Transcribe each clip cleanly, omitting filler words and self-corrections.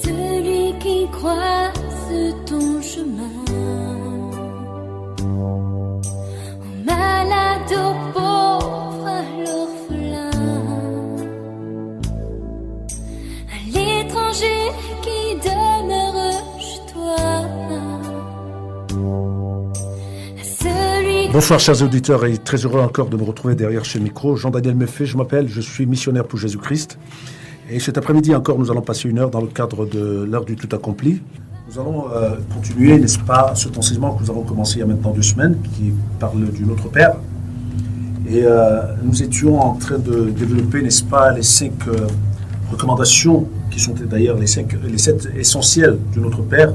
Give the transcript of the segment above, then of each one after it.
Celui qui croise ton chemin, au malade, au pauvre, à l'orphelin, à l'étranger qui demeure chez toi. Bonsoir chers auditeurs et très heureux encore de me retrouver derrière ce micro. Jean-Daniel Meffet, je m'appelle, je suis missionnaire pour Jésus-Christ. Et cet après-midi encore, nous allons passer une heure dans le cadre de l'heure du tout accompli. Nous allons continuer, n'est-ce pas, cet enseignement que nous avons commencé il y a maintenant 2 semaines, qui parle du Notre Père. Et nous étions en train de développer, n'est-ce pas, les 5 recommandations, qui sont d'ailleurs les 7 essentiels du Notre Père.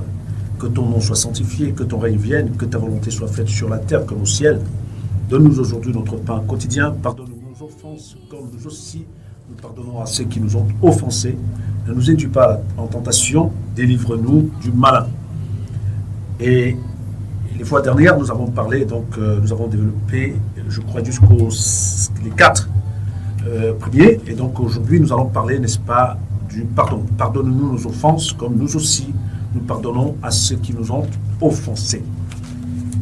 Que ton nom soit sanctifié, que ton règne vienne, que ta volonté soit faite sur la terre comme au ciel. Donne-nous aujourd'hui notre pain quotidien. Pardonne-nous nos offenses, comme nous aussi nous pardonnons à ceux qui nous ont offensés. Ne nous induis pas en tentation, délivre-nous du malin. Et les fois dernières, nous avons parlé, donc nous avons développé, je crois, jusqu'aux les 4 premiers. Et donc aujourd'hui, nous allons parler, n'est-ce pas, du pardon. Pardonne-nous nos offenses, comme nous aussi nous pardonnons à ceux qui nous ont offensés.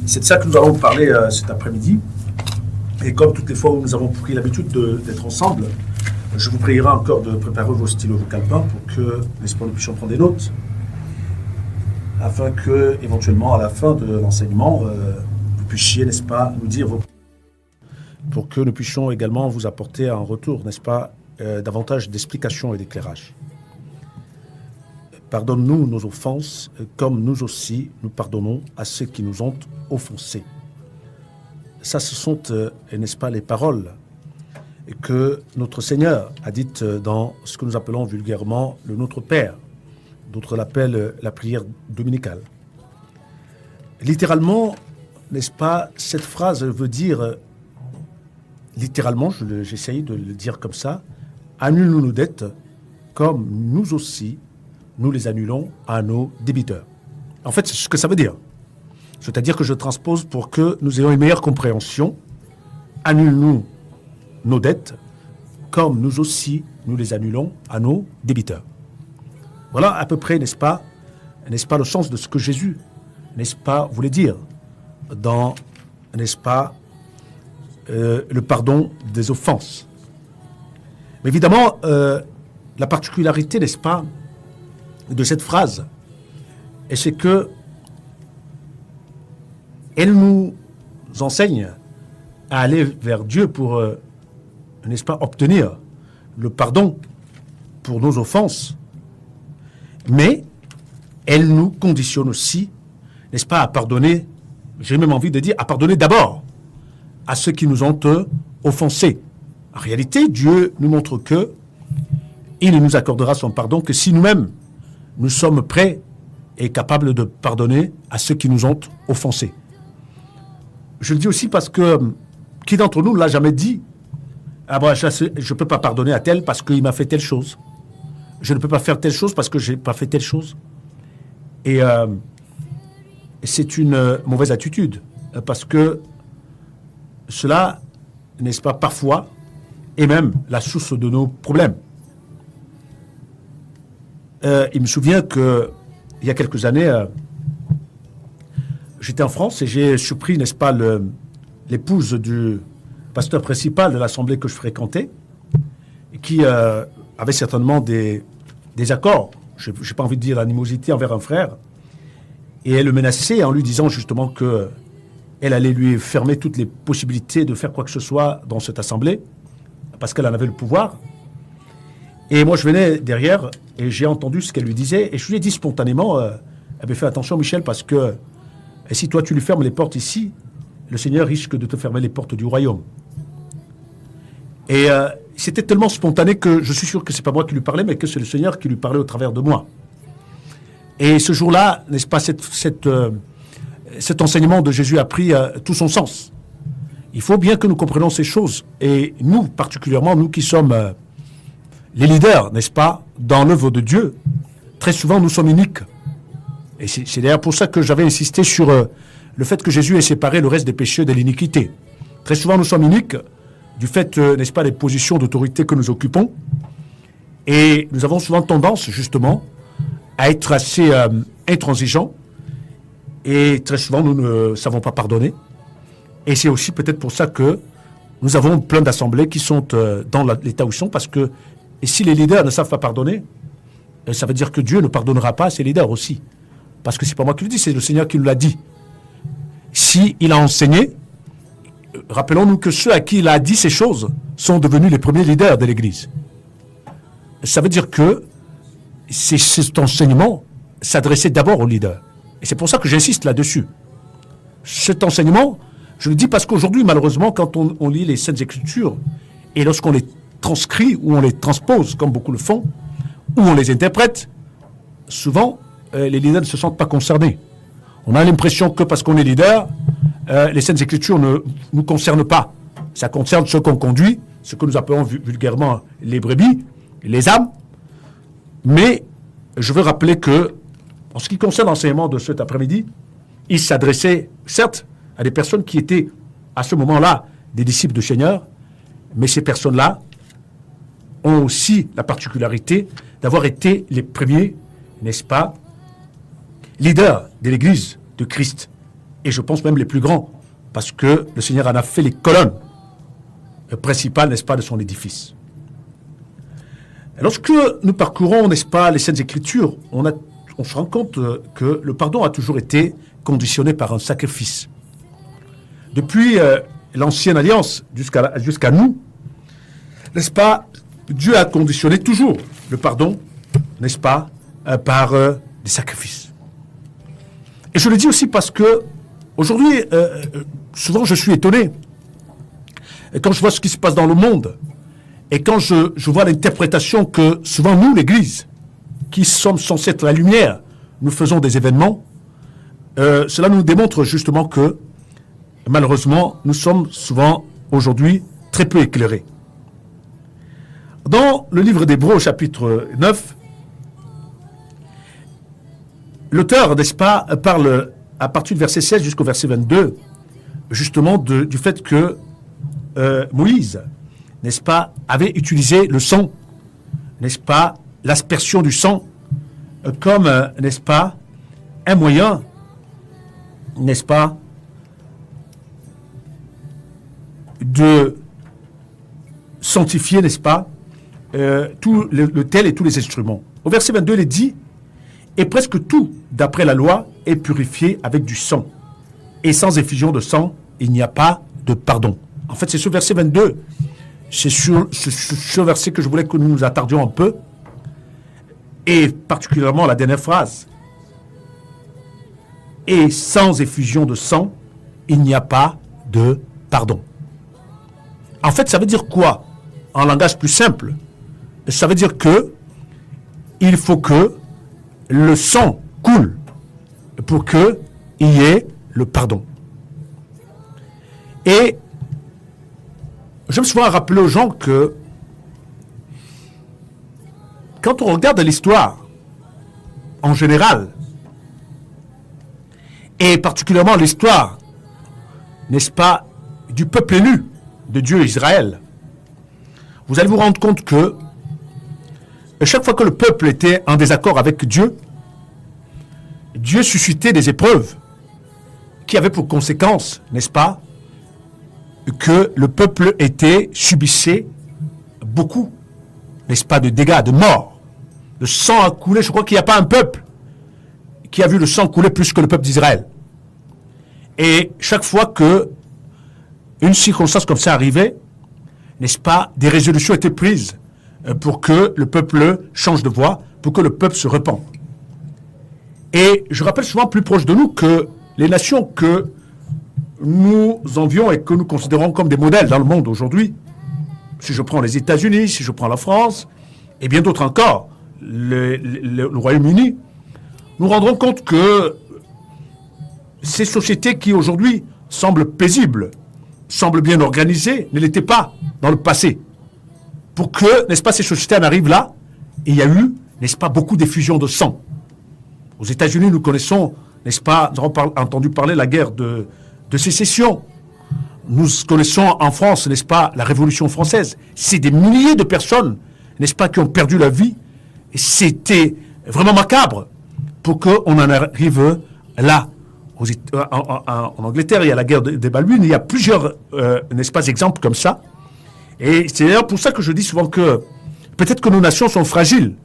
C'est de ça que nous allons parler cet après-midi. Et comme toutes les fois où nous avons pris l'habitude d'être ensemble, je vous prierai encore de préparer vos stylos, vos calepins pour que, n'est-ce pas, nous puissions prendre des notes, afin que, éventuellement, à la fin de l'enseignement, vous puissiez, n'est-ce pas, nous dire pour que nous puissions également vous apporter un retour, n'est-ce pas, davantage d'explications et d'éclairage. Pardonne-nous nos offenses, comme nous aussi nous pardonnons à ceux qui nous ont offensés. Ça, ce sont, n'est-ce pas, les paroles que notre Seigneur a dites dans ce que nous appelons vulgairement le Notre Père. D'autres l'appellent la prière dominicale. Littéralement, n'est-ce pas, cette phrase veut dire, littéralement, j'essaye de le dire comme ça, annule-nous nos dettes, comme nous aussi nous les annulons à nos débiteurs. En fait, c'est ce que ça veut dire. C'est-à-dire que je transpose pour que nous ayons une meilleure compréhension. Annule-nous nos dettes, comme nous aussi nous les annulons à nos débiteurs. Voilà à peu près, n'est-ce pas, le sens de ce que Jésus, n'est-ce pas, voulait dire dans, n'est-ce pas, le pardon des offenses. Mais évidemment, la particularité, n'est-ce pas, de cette phrase, et c'est que elle nous enseigne à aller vers Dieu pour, n'est-ce pas, obtenir le pardon pour nos offenses, mais elle nous conditionne aussi, n'est-ce pas, à pardonner, j'ai même envie de dire, à pardonner d'abord à ceux qui nous ont offensés. En réalité, Dieu nous montre que il ne nous accordera son pardon que si nous-mêmes nous sommes prêts et capables de pardonner à ceux qui nous ont offensés. Je le dis aussi parce que qui d'entre nous ne l'a jamais dit? Ah bon, je ne peux pas pardonner à tel parce qu'il m'a fait telle chose. Je ne peux pas faire telle chose parce que je n'ai pas fait telle chose. Et c'est une mauvaise attitude parce que cela, n'est-ce pas, parfois, est même la source de nos problèmes. Il me souvient qu'il y a quelques années, j'étais en France et j'ai surpris, n'est-ce pas, l'épouse du pasteur principal de l'assemblée que je fréquentais, qui avait certainement des accords, je n'ai pas envie de dire l'animosité envers un frère, et elle le menaçait en lui disant justement qu'elle allait lui fermer toutes les possibilités de faire quoi que ce soit dans cette assemblée, parce qu'elle en avait le pouvoir. Et moi, je venais derrière et j'ai entendu ce qu'elle lui disait. Et je lui ai dit spontanément, elle avait fait attention, Michel, parce que si toi, tu lui fermes les portes ici, le Seigneur risque de te fermer les portes du royaume. Et c'était tellement spontané que je suis sûr que ce n'est pas moi qui lui parlais, mais que c'est le Seigneur qui lui parlait au travers de moi. Et ce jour-là, n'est-ce pas, cet enseignement de Jésus a pris tout son sens. Il faut bien que nous comprenions ces choses. Et nous, particulièrement, nous qui sommes les leaders, n'est-ce pas, dans l'œuvre de Dieu, très souvent nous sommes uniques. Et c'est d'ailleurs pour ça que j'avais insisté sur le fait que Jésus ait séparé le reste des péchés de l'iniquité. Très souvent nous sommes uniques du fait, n'est-ce pas, des positions d'autorité que nous occupons. Et nous avons souvent tendance, justement, à être assez intransigeants. Et très souvent, nous ne savons pas pardonner. Et c'est aussi peut-être pour ça que nous avons plein d'assemblées qui sont dans l'état où ils sont, parce que et si les leaders ne savent pas pardonner, ça veut dire que Dieu ne pardonnera pas à ses leaders aussi. Parce que c'est pas moi qui le dis, c'est le Seigneur qui nous l'a dit. Si il a enseigné, rappelons-nous que ceux à qui il a dit ces choses sont devenus les premiers leaders de l'Église. Ça veut dire que cet enseignement s'adressait d'abord aux leaders. Et c'est pour ça que j'insiste là-dessus. Cet enseignement, je le dis parce qu'aujourd'hui, malheureusement, quand on lit les Saintes Écritures, et lorsqu'on les transcrit ou on les transpose, comme beaucoup le font, ou on les interprète, souvent, les leaders ne se sentent pas concernés. On a l'impression que parce qu'on est leader, les Saintes Écritures ne nous concernent pas. Ça concerne ceux qu'on conduit, ce que nous appelons vulgairement les brebis, les âmes. Mais je veux rappeler que, en ce qui concerne l'enseignement de cet après-midi, il s'adressait, certes, à des personnes qui étaient, à ce moment-là, des disciples du Seigneur, mais ces personnes-là ont aussi la particularité d'avoir été les premiers, n'est-ce pas, leaders de l'Église de Christ. Et je pense même les plus grands, parce que le Seigneur en a fait les colonnes principales, n'est-ce pas, de son édifice. Et lorsque nous parcourons, n'est-ce pas, les Saintes Écritures, on se rend compte que le pardon a toujours été conditionné par un sacrifice. Depuis l'Ancienne Alliance jusqu'à nous, n'est-ce pas, Dieu a conditionné toujours le pardon, n'est-ce pas, par des sacrifices. Et je le dis aussi parce que, aujourd'hui, souvent je suis étonné. Et quand je vois ce qui se passe dans le monde, et quand je vois l'interprétation que souvent nous, l'Église, qui sommes censés être la lumière, nous faisons des événements, cela nous démontre justement que, malheureusement, nous sommes souvent, aujourd'hui, très peu éclairés. Dans le livre d'Hébreux, chapitre 9, l'auteur, n'est-ce pas, parle à partir du verset 16 jusqu'au verset 22, justement du fait que Moïse, n'est-ce pas, avait utilisé le sang, n'est-ce pas, l'aspersion du sang, comme, n'est-ce pas, un moyen, n'est-ce pas, de sanctifier, n'est-ce pas, tout le tel et tous les instruments. Au verset 22, il est dit, et presque tout, d'après la loi, est purifié avec du sang. Et sans effusion de sang, il n'y a pas de pardon. En fait, c'est ce verset 22, c'est sur ce verset que je voulais que nous nous attardions un peu, et particulièrement la dernière phrase. Et sans effusion de sang, il n'y a pas de pardon. En fait, ça veut dire quoi? En langage plus simple, ça veut dire que il faut que le sang coule pour qu'il y ait le pardon. Et je me suis souvent rappelé aux gens que quand on regarde l'histoire en général, et particulièrement l'histoire, n'est-ce pas, du peuple élu de Dieu Israël, vous allez vous rendre compte que chaque fois que le peuple était en désaccord avec Dieu, Dieu suscitait des épreuves qui avaient pour conséquence, n'est-ce pas, que le peuple subissait beaucoup, n'est-ce pas, de dégâts, de morts. Le sang a coulé. Je crois qu'il n'y a pas un peuple qui a vu le sang couler plus que le peuple d'Israël. Et chaque fois que une circonstance comme ça arrivait, n'est-ce pas, des résolutions étaient prises pour que le peuple change de voie, pour que le peuple se repente. Et je rappelle souvent plus proche de nous que les nations que nous envions et que nous considérons comme des modèles dans le monde aujourd'hui, si je prends les États-Unis, si je prends la France, et bien d'autres encore, le Royaume-Uni, nous rendrons compte que ces sociétés qui aujourd'hui semblent paisibles, semblent bien organisées, ne l'étaient pas dans le passé. Pour que, n'est-ce pas, ces sociétés en arrivent là, et il y a eu, n'est-ce pas, beaucoup d'effusions de sang. Aux États-Unis, nous connaissons, n'est-ce pas, nous avons entendu parler de la guerre de sécession. Nous connaissons en France, n'est-ce pas, la Révolution française. C'est des milliers de personnes n'est-ce pas, qui ont perdu la vie. Et c'était vraiment macabre pour qu'on en arrive là. En Angleterre, il y a la guerre des Baluines, il y a plusieurs, n'est-ce pas, exemples comme ça. Et c'est d'ailleurs pour ça que je dis souvent que peut-être que nos nations sont fragiles,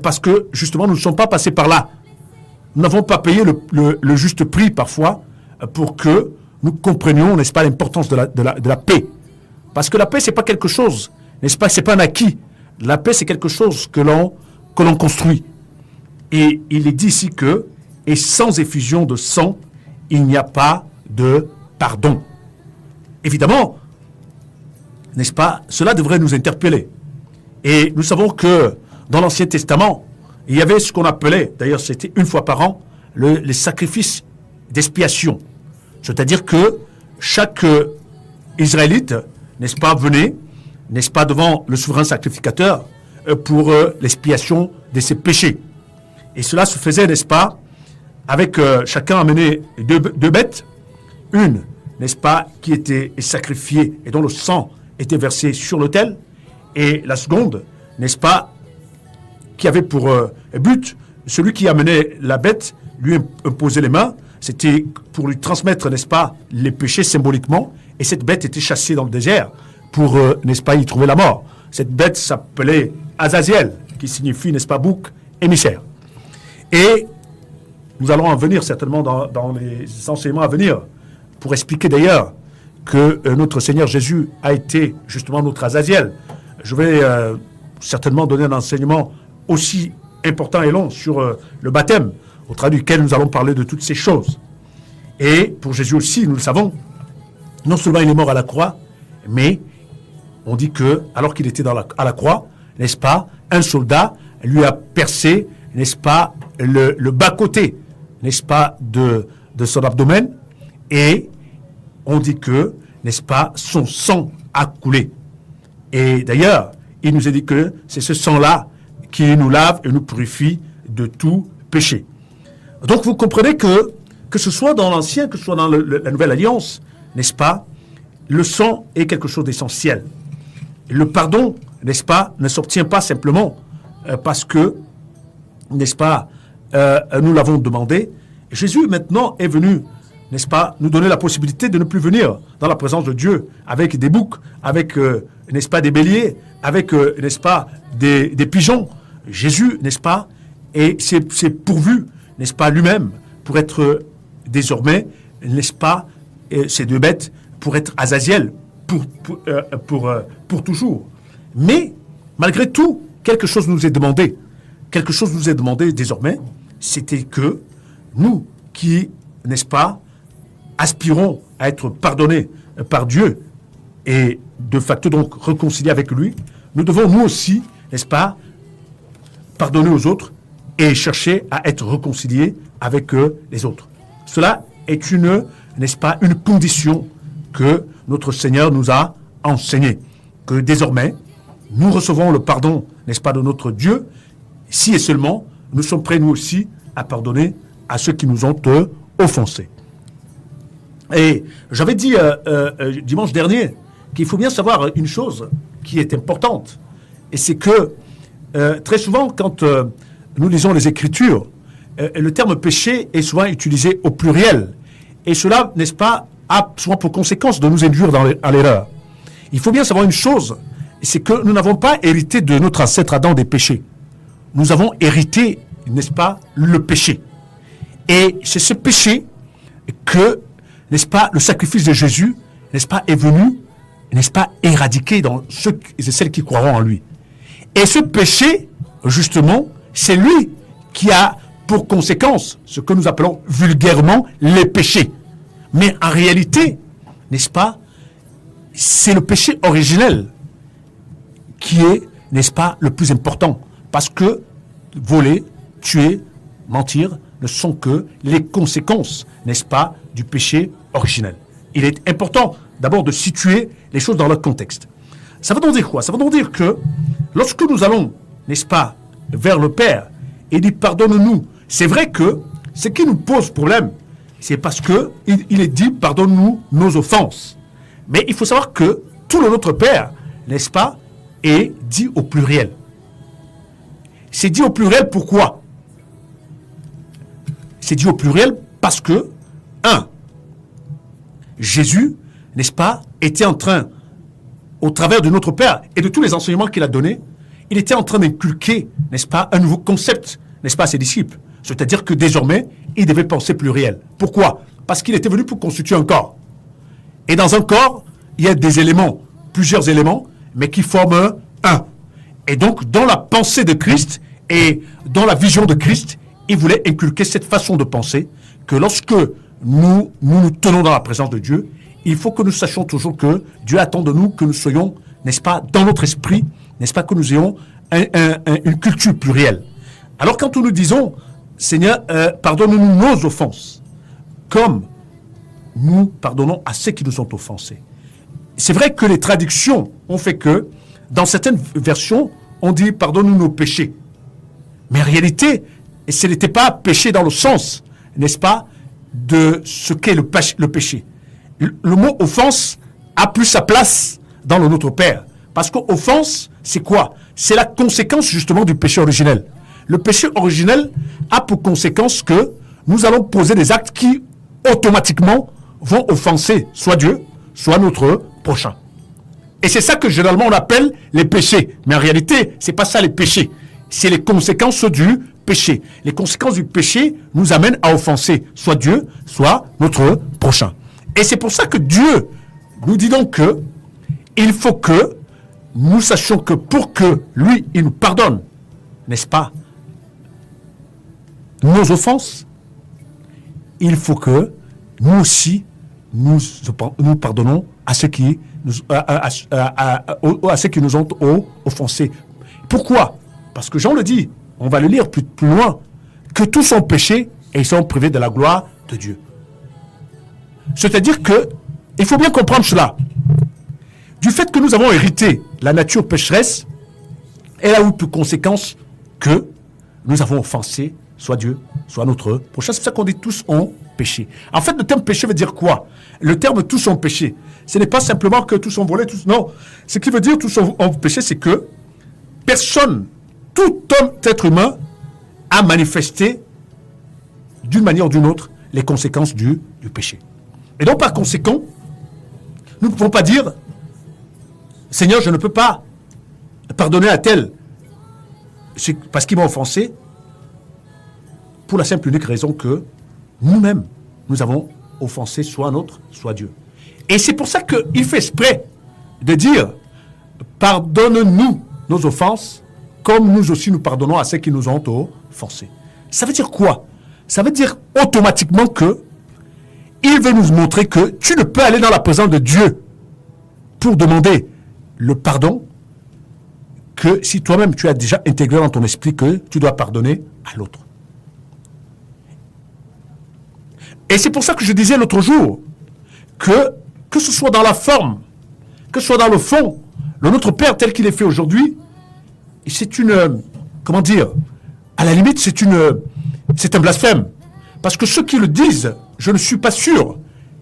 parce que justement nous ne sommes pas passés par là. Nous n'avons pas payé le juste prix parfois pour que nous comprenions, n'est-ce pas, l'importance de la paix. Parce que la paix, c'est pas quelque chose, n'est-ce pas, c'est pas un acquis. La paix, c'est quelque chose que l'on construit. Et il est dit ici que, et sans effusion de sang, il n'y a pas de pardon. Évidemment, n'est-ce pas, cela devrait nous interpeller. Et nous savons que dans l'Ancien Testament, il y avait ce qu'on appelait, d'ailleurs c'était une fois par an, les sacrifices d'expiation. C'est-à-dire que chaque Israélite, n'est-ce pas, venait, n'est-ce pas, devant le souverain sacrificateur pour l'expiation de ses péchés. Et cela se faisait, n'est-ce pas, avec chacun amenait deux bêtes, une, n'est-ce pas, qui était sacrifiée et dont le sang était versé sur l'autel, et la seconde, n'est-ce pas, qui avait pour but, celui qui amenait la bête, lui imposait les mains, c'était pour lui transmettre, n'est-ce pas, les péchés symboliquement, et cette bête était chassée dans le désert pour, n'est-ce pas, y trouver la mort. Cette bête s'appelait Azaziel, qui signifie, n'est-ce pas, bouc émissaire. Et nous allons en venir certainement dans les enseignements à venir, pour expliquer d'ailleurs que notre Seigneur Jésus a été justement notre Azaziel. Je vais certainement donner un enseignement aussi important et long sur le baptême, au travers duquel nous allons parler de toutes ces choses. Et pour Jésus aussi, nous le savons, non seulement il est mort à la croix, mais on dit que, alors qu'il était à la croix, n'est-ce pas, un soldat lui a percé, n'est-ce pas, le bas-côté, n'est-ce pas, de son abdomen, et on dit que, n'est-ce pas, son sang a coulé. Et d'ailleurs, il nous a dit que c'est ce sang-là qui nous lave et nous purifie de tout péché. Donc vous comprenez que ce soit dans l'Ancien, que ce soit dans la Nouvelle Alliance, n'est-ce pas, le sang est quelque chose d'essentiel. Le pardon, n'est-ce pas, ne s'obtient pas simplement parce que, n'est-ce pas, nous l'avons demandé. Jésus maintenant est venu, n'est-ce pas, nous donner la possibilité de ne plus venir dans la présence de Dieu avec des boucs, avec, n'est-ce pas, des béliers, avec, n'est-ce pas, des pigeons. Jésus, n'est-ce pas, et c'est pourvu, n'est-ce pas, lui-même, pour être désormais, n'est-ce pas, ces deux bêtes, pour être Azaziel, pour toujours. Mais, malgré tout, quelque chose nous est demandé. Quelque chose nous est demandé désormais, c'était que nous qui, n'est-ce pas, aspirons à être pardonnés par Dieu et de facto donc réconciliés avec lui, nous devons nous aussi, n'est-ce pas, pardonner aux autres et chercher à être réconciliés avec les autres. Cela est n'est-ce pas, une condition que notre Seigneur nous a enseignée. Que désormais, nous recevons le pardon, n'est-ce pas, de notre Dieu, si et seulement nous sommes prêts, nous aussi, à pardonner à ceux qui nous ont offensés. Et j'avais dit dimanche dernier qu'il faut bien savoir une chose qui est importante, et c'est que très souvent, quand nous lisons les Écritures, le terme péché est souvent utilisé au pluriel, et cela, n'est-ce pas, a souvent pour conséquence de nous induire à l'erreur. Il faut bien savoir une chose, c'est que nous n'avons pas hérité de notre ancêtre Adam des péchés. Nous avons hérité, n'est-ce pas, le péché. Et c'est ce péché que, n'est-ce pas, le sacrifice de Jésus, n'est-ce pas, est venu, n'est-ce pas, éradiquer dans ceux et celles qui croiront en lui. Et ce péché, justement, c'est lui qui a pour conséquence ce que nous appelons vulgairement les péchés. Mais en réalité, n'est-ce pas, c'est le péché originel qui est, n'est-ce pas, le plus important. Parce que voler, tuer, mentir ne sont que les conséquences, n'est-ce pas, du péché originel. Il est important d'abord de situer les choses dans leur contexte. Ça veut donc dire quoi? Ça veut donc dire que lorsque nous allons, n'est-ce pas, vers le Père et dit pardonne-nous, c'est vrai que ce qui nous pose problème, c'est parce que il est dit pardonne-nous nos offenses. Mais il faut savoir que tout le Notre Père, n'est-ce pas, est dit au pluriel. C'est dit au pluriel pourquoi? C'est dit au pluriel parce que, Jésus, n'est-ce pas, était en train, au travers de notre Père et de tous les enseignements qu'il a donnés, il était en train d'inculquer, n'est-ce pas, un nouveau concept, n'est-ce pas, à ses disciples. C'est-à-dire que désormais, il devait penser pluriel. Pourquoi? Parce qu'il était venu pour constituer un corps. Et dans un corps, il y a des éléments, plusieurs éléments, mais qui forment un. Et donc, dans la pensée de Christ et dans la vision de Christ, il voulait inculquer cette façon de penser que lorsque nous tenons dans la présence de Dieu, il faut que nous sachions toujours que Dieu attend de nous que nous soyons, n'est-ce pas, dans notre esprit, n'est-ce pas, que nous ayons une culture plurielle. Alors quand nous disons, Seigneur, pardonne-nous nos offenses, comme nous pardonnons à ceux qui nous ont offensés. C'est vrai que les traductions ont fait que, dans certaines versions, on dit pardonne-nous nos péchés. Mais en réalité, ce n'était pas péché dans le sens, n'est-ce pas, de ce qu'est le péché. Le mot offense a plus sa place dans le Notre Père. Parce qu'offense, c'est quoi? C'est la conséquence justement du péché originel. Le péché originel a pour conséquence que nous allons poser des actes qui automatiquement vont offenser soit Dieu, soit notre prochain. Et c'est ça que généralement on appelle les péchés. Mais en réalité, c'est pas ça les péchés. C'est les conséquences du péché. Les conséquences du péché nous amènent à offenser soit Dieu, soit notre prochain. Et c'est pour ça que Dieu nous dit donc que il faut que nous sachions que pour que lui, il nous pardonne, n'est-ce pas, nos offenses, il faut que nous aussi, nous pardonnons à ceux qui nous ont offensés. Pourquoi? Parce que Jean le dit, on va le lire plus loin, que tous ont péché et ils sont privés de la gloire de Dieu. C'est-à-dire que, il faut bien comprendre cela. Du fait que nous avons hérité la nature pécheresse, elle a eu pour conséquence que nous avons offensé soit Dieu, soit notre prochain. C'est pour ça qu'on dit tous ont péché. En fait, le terme péché veut dire quoi? Le terme tous ont péché. Ce n'est pas simplement que tous ont volé, tous. Non. Ce qui veut dire tous ont péché, c'est que personne, tout homme, être humain, a manifesté d'une manière ou d'une autre les conséquences du péché. Et donc, par conséquent, nous ne pouvons pas dire Seigneur, je ne peux pas pardonner à tel parce qu'il m'a offensé, pour la simple et unique raison que nous-mêmes, nous avons offensé soit notre, soit Dieu. Et c'est pour ça qu'il fait exprès de dire pardonne-nous nos offenses, comme nous aussi nous pardonnons à ceux qui nous ont offensés. Ça veut dire quoi? Ça veut dire automatiquement que il veut nous montrer que tu ne peux aller dans la présence de Dieu pour demander le pardon que si toi-même tu as déjà intégré dans ton esprit que tu dois pardonner à l'autre. Et c'est pour ça que je disais l'autre jour que ce soit dans la forme, que ce soit dans le fond, le Notre Père tel qu'il est fait aujourd'hui, c'est une, comment dire, à la limite c'est un blasphème. Parce que ceux qui le disent, je ne suis pas sûr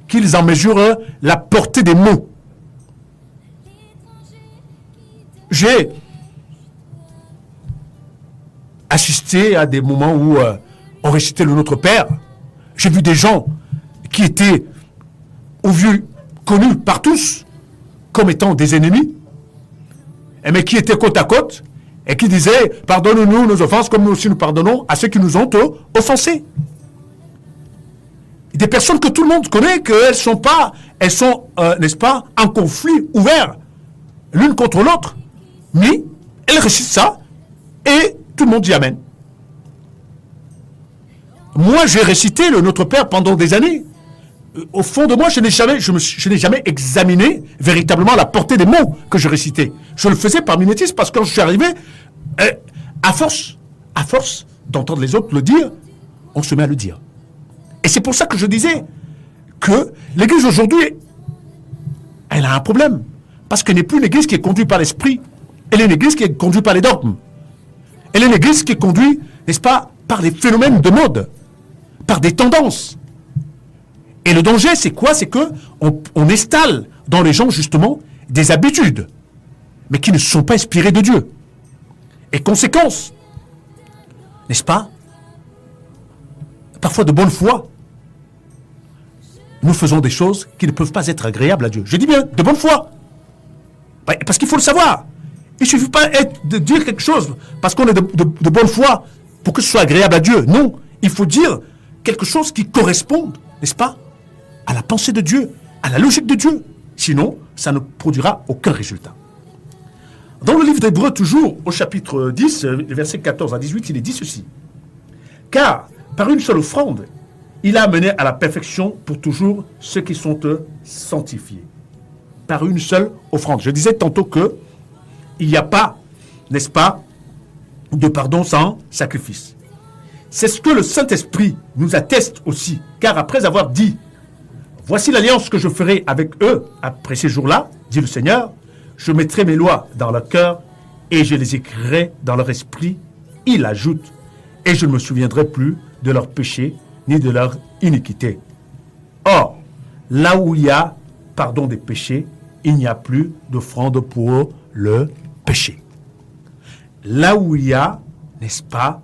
qu'ils en mesurent la portée des mots. J'ai assisté à des moments où on récitait le Notre Père. J'ai vu des gens qui étaient connus par tous comme étant des ennemis, mais qui étaient côte à côte et qui disaient « Pardonne-nous nos offenses comme nous aussi nous pardonnons à ceux qui nous ont offensés ». Des personnes que tout le monde connaît, qu'elles sont, n'est-ce pas, en conflit ouvert l'une contre l'autre, mais elles récitent ça et tout le monde dit Amen. Moi, j'ai récité le Notre Père pendant des années. Au fond de moi, je n'ai jamais examiné véritablement la portée des mots que je récitais. Je le faisais par mimétisme parce que quand je suis arrivé, à force d'entendre les autres le dire, on se met à le dire. Et c'est pour ça que je disais que l'Église aujourd'hui, elle a un problème. Parce qu'elle n'est plus une Église qui est conduite par l'Esprit. Elle est une Église qui est conduite par les dogmes. Elle est une Église qui est conduite, n'est-ce pas, par les phénomènes de mode, par des tendances. Et le danger, c'est quoi? C'est qu'on installe dans les gens, justement, des habitudes. mais qui ne sont pas inspirés de Dieu. Et conséquence, n'est-ce pas? Parfois de bonne foi, nous faisons des choses qui ne peuvent pas être agréables à Dieu. Je dis bien, de bonne foi. Parce qu'il faut le savoir. Il ne suffit pas de dire quelque chose parce qu'on est de bonne foi pour que ce soit agréable à Dieu. Non, il faut dire quelque chose qui corresponde, n'est-ce pas, à la pensée de Dieu, à la logique de Dieu. Sinon, ça ne produira aucun résultat. Dans le livre d'Hébreux, toujours, au chapitre 10, versets 14 à 18, il est dit ceci. Car, par une seule offrande, il a amené à la perfection pour toujours ceux qui sont sanctifiés. Par une seule offrande. Je disais tantôt que il n'y a pas, n'est-ce pas, de pardon sans sacrifice. C'est ce que le Saint-Esprit nous atteste aussi. Car après avoir dit, voici l'alliance que je ferai avec eux après ces jours-là, dit le Seigneur, je mettrai mes lois dans leur cœur et je les écrirai dans leur esprit. Il ajoute, et je ne me souviendrai plus de leurs péchés ni de leur iniquité. Or, là où il y a pardon des péchés, il n'y a plus d'offrande pour le péché. Là où il y a, n'est-ce pas,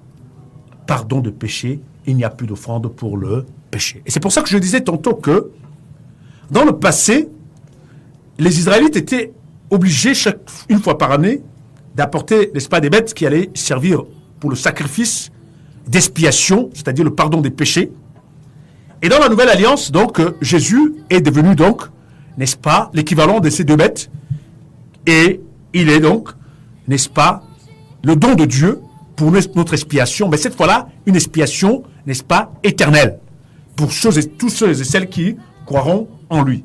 pardon de péché, il n'y a plus d'offrande pour le péché. Et c'est pour ça que je disais tantôt que, dans le passé, les Israélites étaient obligés, une fois par année, d'apporter, n'est-ce pas, des bêtes qui allaient servir pour le sacrifice d'expiation, c'est-à-dire le pardon des péchés. Et dans la Nouvelle Alliance, donc, Jésus est devenu, donc, n'est-ce pas, l'équivalent de ces deux bêtes. Et il est donc, n'est-ce pas, le don de Dieu pour notre expiation, mais cette fois-là, une expiation, n'est-ce pas, éternelle, pour tous ceux et celles qui croiront en lui.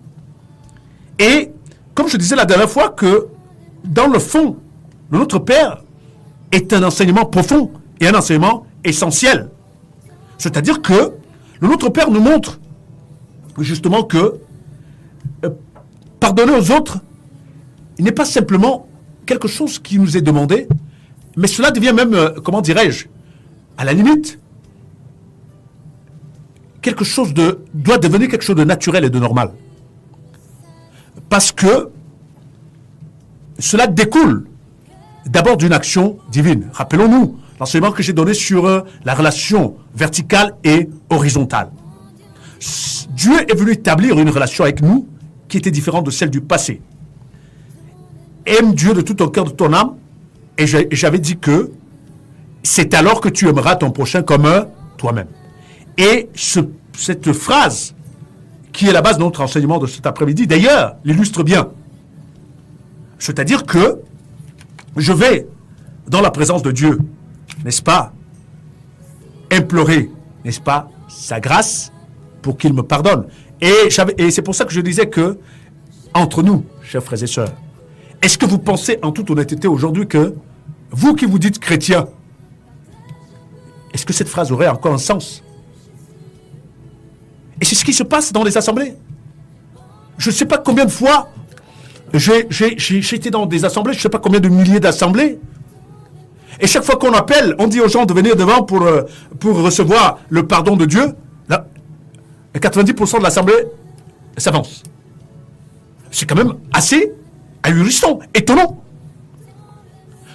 Et, comme je disais la dernière fois, que dans le fond, notre Père est un enseignement profond et un enseignement essentiel. C'est-à-dire que le Notre Père nous montre justement que pardonner aux autres, il n'est pas simplement quelque chose qui nous est demandé, mais cela devient même, comment dirais-je, à la limite, doit devenir quelque chose de naturel et de normal. Parce que cela découle d'abord d'une action divine. Rappelons-nous l'enseignement que j'ai donné sur la relation verticale et horizontale. Dieu est venu établir une relation avec nous qui était différente de celle du passé. Aime Dieu de tout ton cœur, de ton âme, et j'avais dit que c'est alors que tu aimeras ton prochain comme toi-même. Et cette phrase, qui est la base de notre enseignement de cet après-midi, d'ailleurs, l'illustre bien. C'est-à-dire que je vais, dans la présence de Dieu, n'est-ce pas, implorer, n'est-ce pas, sa grâce pour qu'il me pardonne. Et c'est pour ça que je disais que, entre nous, chers frères et sœurs, est-ce que vous pensez en toute honnêteté aujourd'hui que, vous qui vous dites chrétien, est-ce que cette phrase aurait encore un sens? Et c'est ce qui se passe dans les assemblées. Je ne sais pas combien de fois j'ai été dans des assemblées, je ne sais pas combien de milliers d'assemblées. Et chaque fois qu'on appelle, on dit aux gens de venir devant pour recevoir le pardon de Dieu. Là, 90% de l'assemblée s'avance. C'est quand même assez ahurissant, étonnant.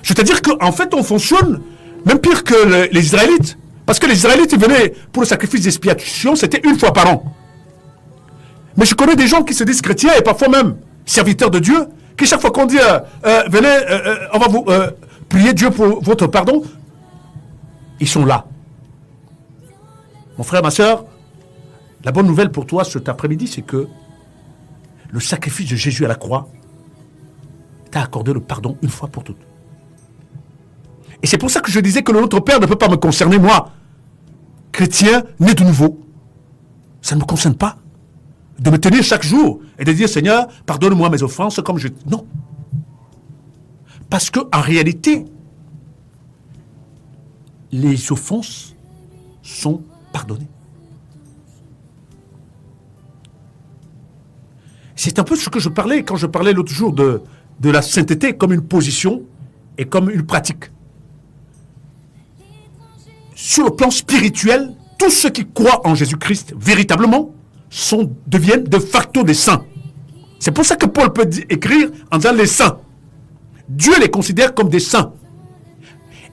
C'est-à-dire qu'en fait, on fonctionne même pire que les Israélites. Parce que les Israélites, ils venaient pour le sacrifice d'expiation, c'était une fois par an. Mais je connais des gens qui se disent chrétiens et parfois même serviteurs de Dieu, qui chaque fois qu'on dit venez, on va vous prier Dieu pour votre pardon, ils sont là. Mon frère, ma soeur, la bonne nouvelle pour toi cet après-midi, c'est que le sacrifice de Jésus à la croix t'a accordé le pardon une fois pour toutes. Et c'est pour ça que je disais que le Notre Père ne peut pas me concerner, moi, chrétien, né de nouveau. Ça ne me concerne pas. De me tenir chaque jour et de dire, Seigneur, pardonne-moi mes offenses comme je... Non. Parce qu'en réalité, les offenses sont pardonnées. C'est un peu ce que je parlais quand je parlais l'autre jour de la sainteté comme une position et comme une pratique. Sur le plan spirituel, tous ceux qui croient en Jésus-Christ véritablement deviennent de facto des saints. C'est pour ça que Paul peut écrire en disant les saints. Dieu les considère comme des saints.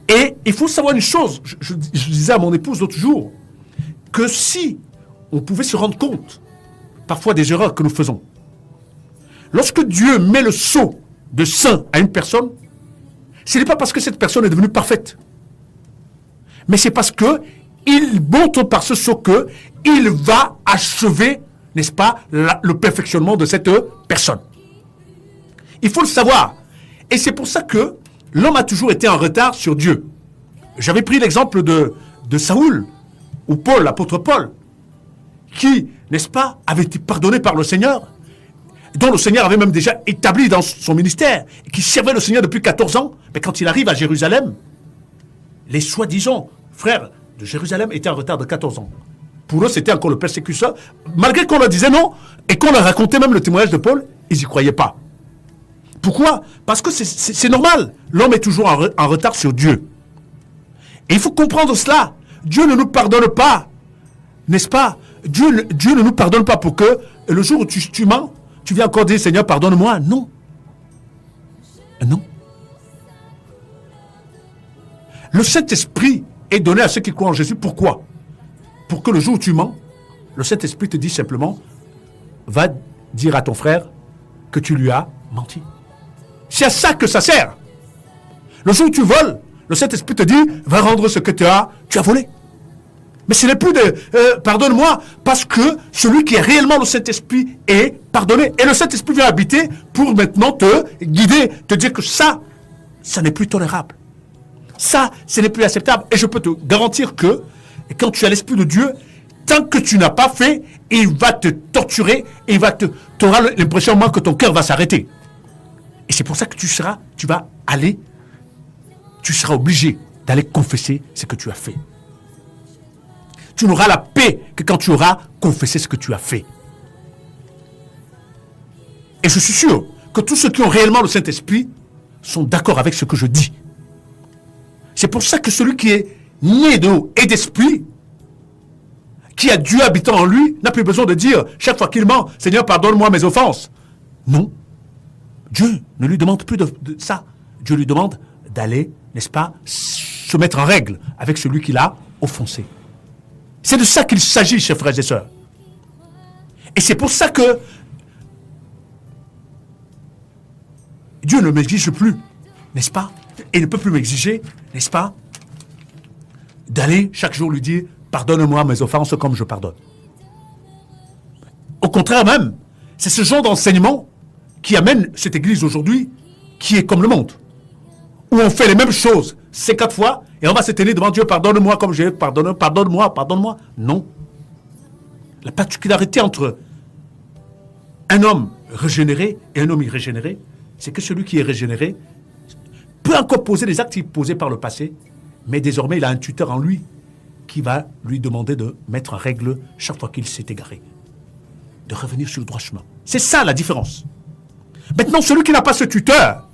Et il faut savoir une chose, je disais à mon épouse l'autre jour, que si on pouvait se rendre compte parfois des erreurs que nous faisons, lorsque Dieu met le sceau de saint à une personne, ce n'est pas parce que cette personne est devenue parfaite, mais c'est parce que il montre par ce sceau que il va achever, n'est-ce pas, le perfectionnement de cette personne. Il faut le savoir. Et c'est pour ça que l'homme a toujours été en retard sur Dieu. J'avais pris l'exemple de Saoul, ou Paul, l'apôtre Paul, qui, n'est-ce pas, avait été pardonné par le Seigneur, dont le Seigneur avait même déjà établi dans son ministère, et qui servait le Seigneur depuis 14 ans. Mais quand il arrive à Jérusalem, les soi-disant frères de Jérusalem étaient en retard de 14 ans. Pour eux, c'était encore le persécuteur. Malgré qu'on leur disait non, et qu'on leur racontait même le témoignage de Paul, ils n'y croyaient pas. Pourquoi? Parce que c'est normal. L'homme est toujours en retard sur Dieu. Et il faut comprendre cela. Dieu ne nous pardonne pas. N'est-ce pas? Dieu ne nous pardonne pas pour que le jour où tu mens, tu viens encore dire, Seigneur, pardonne-moi. Non. Non. Le Saint-Esprit est donné à ceux qui croient en Jésus. Pourquoi? Pour que le jour où tu mens, le Saint-Esprit te dit simplement, va dire à ton frère que tu lui as menti. C'est à ça que ça sert. Le jour où tu voles, le Saint-Esprit te dit, va rendre ce que tu as volé. Mais ce n'est plus de pardonne-moi, parce que celui qui est réellement le Saint-Esprit est pardonné. Et le Saint-Esprit vient habiter pour maintenant te guider, te dire que ça n'est plus tolérable. Ça, ce n'est plus acceptable. Et je peux te garantir que quand tu as l'Esprit de Dieu, tant que tu n'as pas fait, il va te torturer, et tu auras l'impression que ton cœur va s'arrêter. Et c'est pour ça que tu seras obligé d'aller confesser ce que tu as fait. Tu n'auras la paix que quand tu auras confessé ce que tu as fait. Et je suis sûr que tous ceux qui ont réellement le Saint-Esprit sont d'accord avec ce que je dis. C'est pour ça que celui qui est né d'eau et d'esprit, qui a Dieu habitant en lui, n'a plus besoin de dire chaque fois qu'il ment, Seigneur, pardonne-moi mes offenses. Non. Dieu ne lui demande plus de ça. Dieu lui demande d'aller, n'est-ce pas, se mettre en règle avec celui qui l'a offensé. C'est de ça qu'il s'agit, chers frères et sœurs. Et c'est pour ça que Dieu ne m'exige plus, n'est-ce pas? Et ne peut plus m'exiger, n'est-ce pas, d'aller chaque jour lui dire, pardonne-moi mes offenses comme je pardonne. Au contraire même, c'est ce genre d'enseignement qui amène cette église aujourd'hui, qui est comme le monde, où on fait les mêmes choses 50 fois, et on va s'étonner devant Dieu, pardonne-moi comme j'ai pardonné, pardonne-moi. Non. La particularité entre un homme régénéré et un homme irrégénéré, c'est que celui qui est régénéré peut encore poser les actes qu'il posait par le passé, mais désormais il a un tuteur en lui qui va lui demander de mettre en règle chaque fois qu'il s'est égaré, de revenir sur le droit chemin. C'est ça la différence. Maintenant, celui qui n'a pas ce tuteur,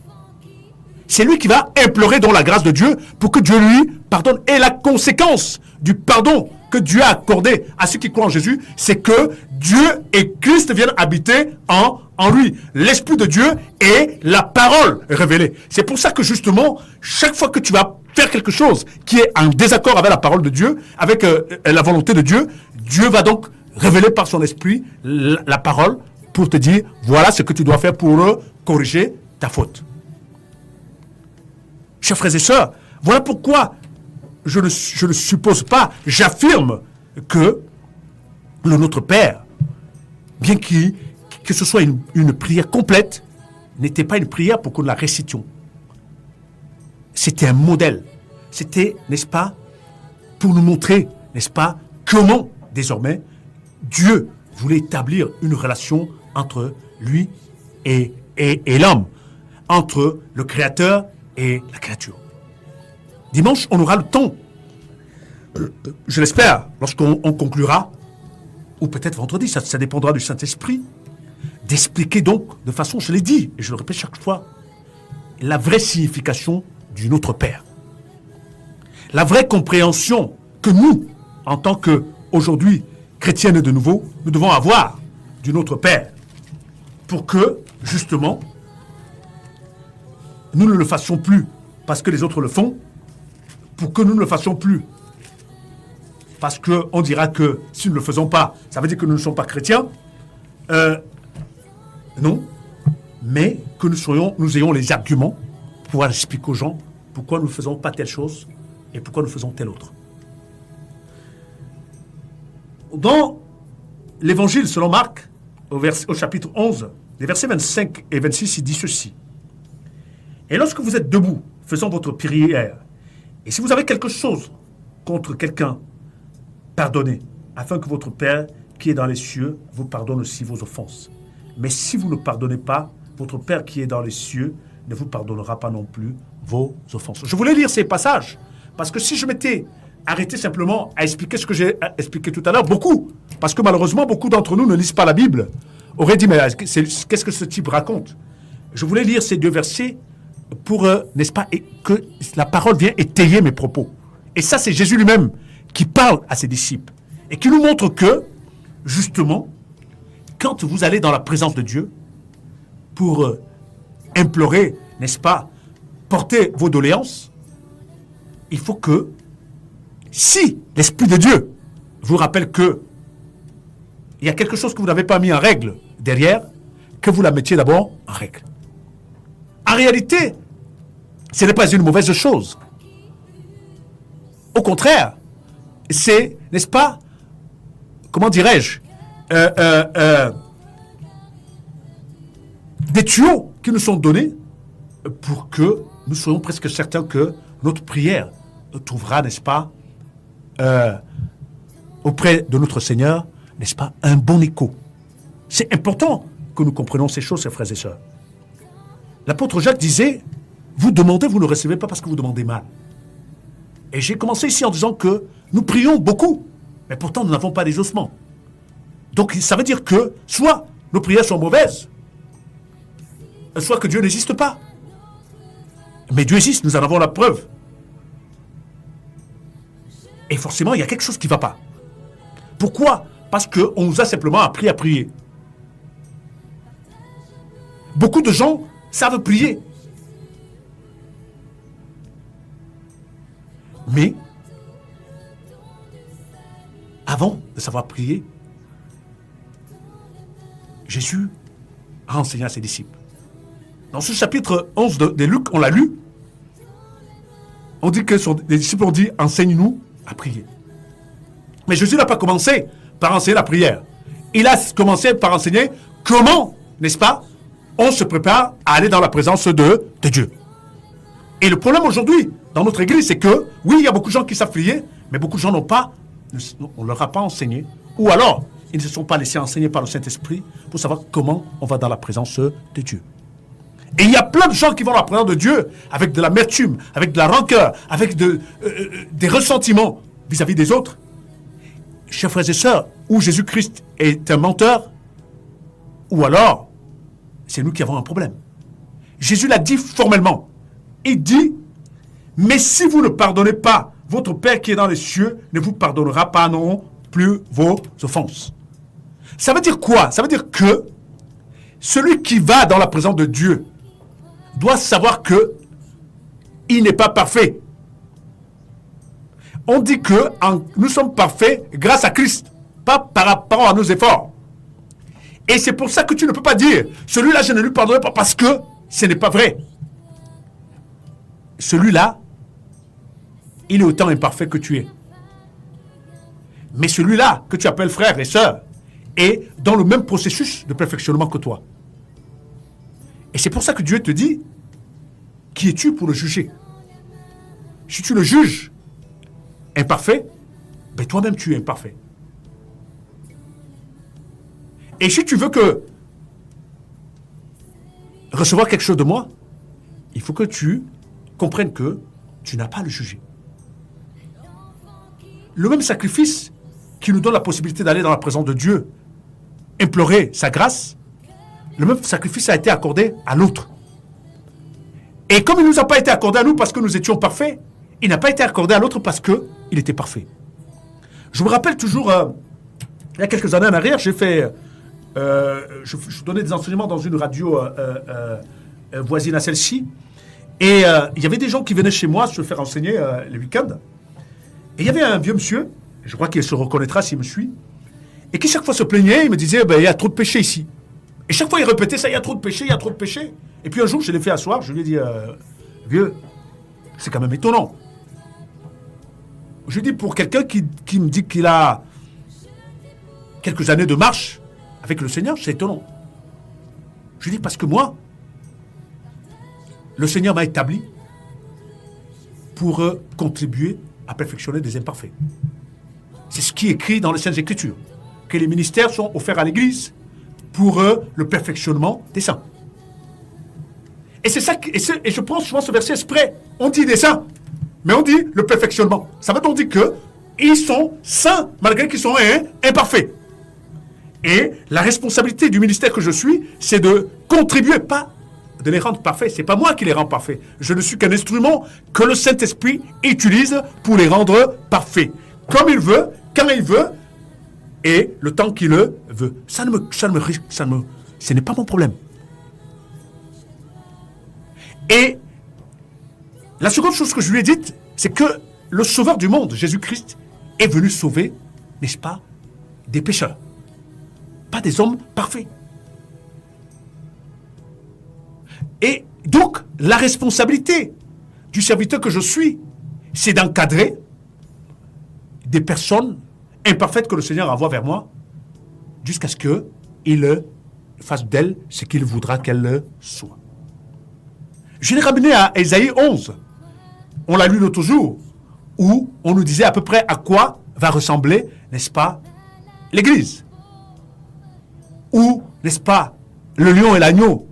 c'est lui qui va implorer dans la grâce de Dieu pour que Dieu lui pardonne. Et la conséquence du pardon que Dieu a accordé à ceux qui croient en Jésus, c'est que Dieu et Christ viennent habiter en lui. L'Esprit de Dieu est la parole révélée. C'est pour ça que justement, chaque fois que tu vas faire quelque chose qui est en désaccord avec la parole de Dieu, avec la volonté de Dieu, Dieu va donc révéler par son esprit la parole pour te dire, voilà ce que tu dois faire pour corriger ta faute. Chers frères et sœurs, voilà pourquoi je ne suppose pas, j'affirme que le Notre Père, bien que ce soit une prière complète, n'était pas une prière pour que nous la récitions. C'était un modèle. C'était, n'est-ce pas, pour nous montrer, n'est-ce pas, comment, désormais, Dieu voulait établir une relation entre lui et l'homme, entre le Créateur et la créature. Dimanche, on aura le temps, je l'espère, lorsqu'on conclura, ou peut-être vendredi, ça dépendra du Saint-Esprit, d'expliquer donc, de façon, je l'ai dit, et je le répète chaque fois, la vraie signification du Notre Père. La vraie compréhension que nous, en tant qu'aujourd'hui, chrétiennes de nouveau, nous devons avoir du Notre Père, pour que, justement, nous ne le fassions plus parce que les autres le font, pour que nous ne le fassions plus. Parce qu'on dira que si nous ne le faisons pas, ça veut dire que nous ne sommes pas chrétiens. Non, mais que nous ayons les arguments pour pouvoir expliquer aux gens pourquoi nous ne faisons pas telle chose et pourquoi nous faisons telle autre. Dans l'évangile selon Marc, au chapitre 11, les versets 25 et 26, il dit ceci. Et lorsque vous êtes debout, faisant votre prière, et si vous avez quelque chose contre quelqu'un, pardonnez, afin que votre Père qui est dans les cieux vous pardonne aussi vos offenses. Mais si vous ne pardonnez pas, votre Père qui est dans les cieux ne vous pardonnera pas non plus vos offenses. Je voulais lire ces passages, parce que si je m'étais arrêté simplement à expliquer ce que j'ai expliqué tout à l'heure, parce que malheureusement, beaucoup d'entre nous ne lisent pas la Bible, auraient dit, mais qu'est-ce que ce type raconte? Je voulais lire ces deux versets pour, n'est-ce pas, que la parole vienne étayer mes propos. Et ça, c'est Jésus lui-même qui parle à ses disciples et qui nous montre que, justement, quand vous allez dans la présence de Dieu pour implorer, n'est-ce pas, porter vos doléances, il faut que, si l'Esprit de Dieu vous rappelle que il y a quelque chose que vous n'avez pas mis en règle derrière, que vous la mettiez d'abord en règle. En réalité, ce n'est pas une mauvaise chose. Au contraire, c'est, n'est-ce pas, comment dirais-je, des tuyaux qui nous sont donnés pour que nous soyons presque certains que notre prière trouvera, n'est-ce pas, auprès de notre Seigneur, n'est-ce pas, un bon écho. C'est important que nous comprenions ces choses, chers frères et sœurs. L'apôtre Jacques disait, vous demandez, vous ne recevez pas parce que vous demandez mal. Et j'ai commencé ici en disant que nous prions beaucoup, mais pourtant nous n'avons pas les ossements. Donc ça veut dire que soit nos prières sont mauvaises, soit que Dieu n'existe pas. Mais Dieu existe, nous en avons la preuve. Et forcément, il y a quelque chose qui ne va pas. Pourquoi? Parce qu'on nous a simplement appris à prier. Beaucoup de gens savent prier. Mais, avant de savoir prier, Jésus a enseigné à ses disciples. Dans ce chapitre 11 de Luc, on l'a lu, on dit que les disciples ont dit « Enseigne-nous à prier ». Mais Jésus n'a pas commencé par enseigner la prière. Il a commencé par enseigner comment, n'est-ce pas, on se prépare à aller dans la présence de Dieu. Et le problème aujourd'hui, dans notre église, c'est que, oui, il y a beaucoup de gens qui savent prier, mais beaucoup de gens on ne leur a pas enseigné. Ou alors, ils ne se sont pas laissés enseigner par le Saint-Esprit pour savoir comment on va dans la présence de Dieu. Et il y a plein de gens qui vont dans la présence de Dieu avec de l'amertume, avec de la rancœur, avec des ressentiments vis-à-vis des autres. Chers frères et sœurs, ou Jésus-Christ est un menteur, ou alors, c'est nous qui avons un problème. Jésus l'a dit formellement. Il dit, mais si vous ne pardonnez pas, votre Père qui est dans les cieux ne vous pardonnera pas non plus vos offenses. Ça veut dire quoi? Ça veut dire que celui qui va dans la présence de Dieu doit savoir que il n'est pas parfait. On dit que nous sommes parfaits grâce à Christ, pas par rapport à nos efforts. Et c'est pour ça que tu ne peux pas dire, celui-là je ne lui pardonnerai pas parce que ce n'est pas vrai. Celui-là, il est autant imparfait que tu es. Mais celui-là que tu appelles frère et sœur est dans le même processus de perfectionnement que toi. Et c'est pour ça que Dieu te dit, qui es-tu pour le juger? Si tu le juges imparfait, ben toi-même tu es imparfait. Et si tu veux recevoir quelque chose de moi, il faut que tu comprennes que tu n'as pas à le juger. Le même sacrifice qui nous donne la possibilité d'aller dans la présence de Dieu, implorer sa grâce, le même sacrifice a été accordé à l'autre. Et comme il ne nous a pas été accordé à nous parce que nous étions parfaits, il n'a pas été accordé à l'autre parce qu'il était parfait. Je me rappelle toujours, il y a quelques années en arrière, j'ai fait, je donnais des enseignements dans une radio voisine à celle-ci, Et il y avait des gens qui venaient chez moi se faire enseigner les week-ends. Et il y avait un vieux monsieur, je crois qu'il se reconnaîtra s'il me suit, et qui chaque fois se plaignait, il me disait, il y a trop de péché ici. Et chaque fois il répétait ça, il y a trop de péché, il y a trop de péché. Et puis un jour, je l'ai fait asseoir, je lui ai dit, vieux, c'est quand même étonnant. Je lui ai dit, pour quelqu'un qui me dit qu'il a quelques années de marche avec le Seigneur, c'est étonnant. Je lui dis, parce que moi, le Seigneur m'a établi pour contribuer à perfectionner des imparfaits. C'est ce qui est écrit dans les Saintes Écritures, que les ministères sont offerts à l'Église pour le perfectionnement des saints. Et c'est ça, et je prends souvent ce verset exprès. On dit des saints, mais on dit le perfectionnement. Ça veut donc dire qu'ils sont saints, malgré qu'ils sont imparfaits. Et la responsabilité du ministère que je suis, c'est de contribuer, pas de les rendre parfaits. C'est pas moi qui les rends parfaits. Je ne suis qu'un instrument que le Saint-Esprit utilise pour les rendre parfaits. Comme il veut, quand il veut, et le temps qu'il le veut. Ce n'est pas mon problème. Et la seconde chose que je lui ai dite, c'est que le Sauveur du monde, Jésus-Christ, est venu sauver, n'est-ce pas, des pécheurs. Pas des hommes parfaits. Et donc, la responsabilité du serviteur que je suis, c'est d'encadrer des personnes imparfaites que le Seigneur envoie vers moi, jusqu'à ce qu'il fasse d'elles ce qu'il voudra qu'elles soient. Je l'ai ramené à Ésaïe 11. On l'a lu l'autre jour, où on nous disait à peu près à quoi va ressembler, n'est-ce pas, l'Église. Où, n'est-ce pas, le lion et l'agneau,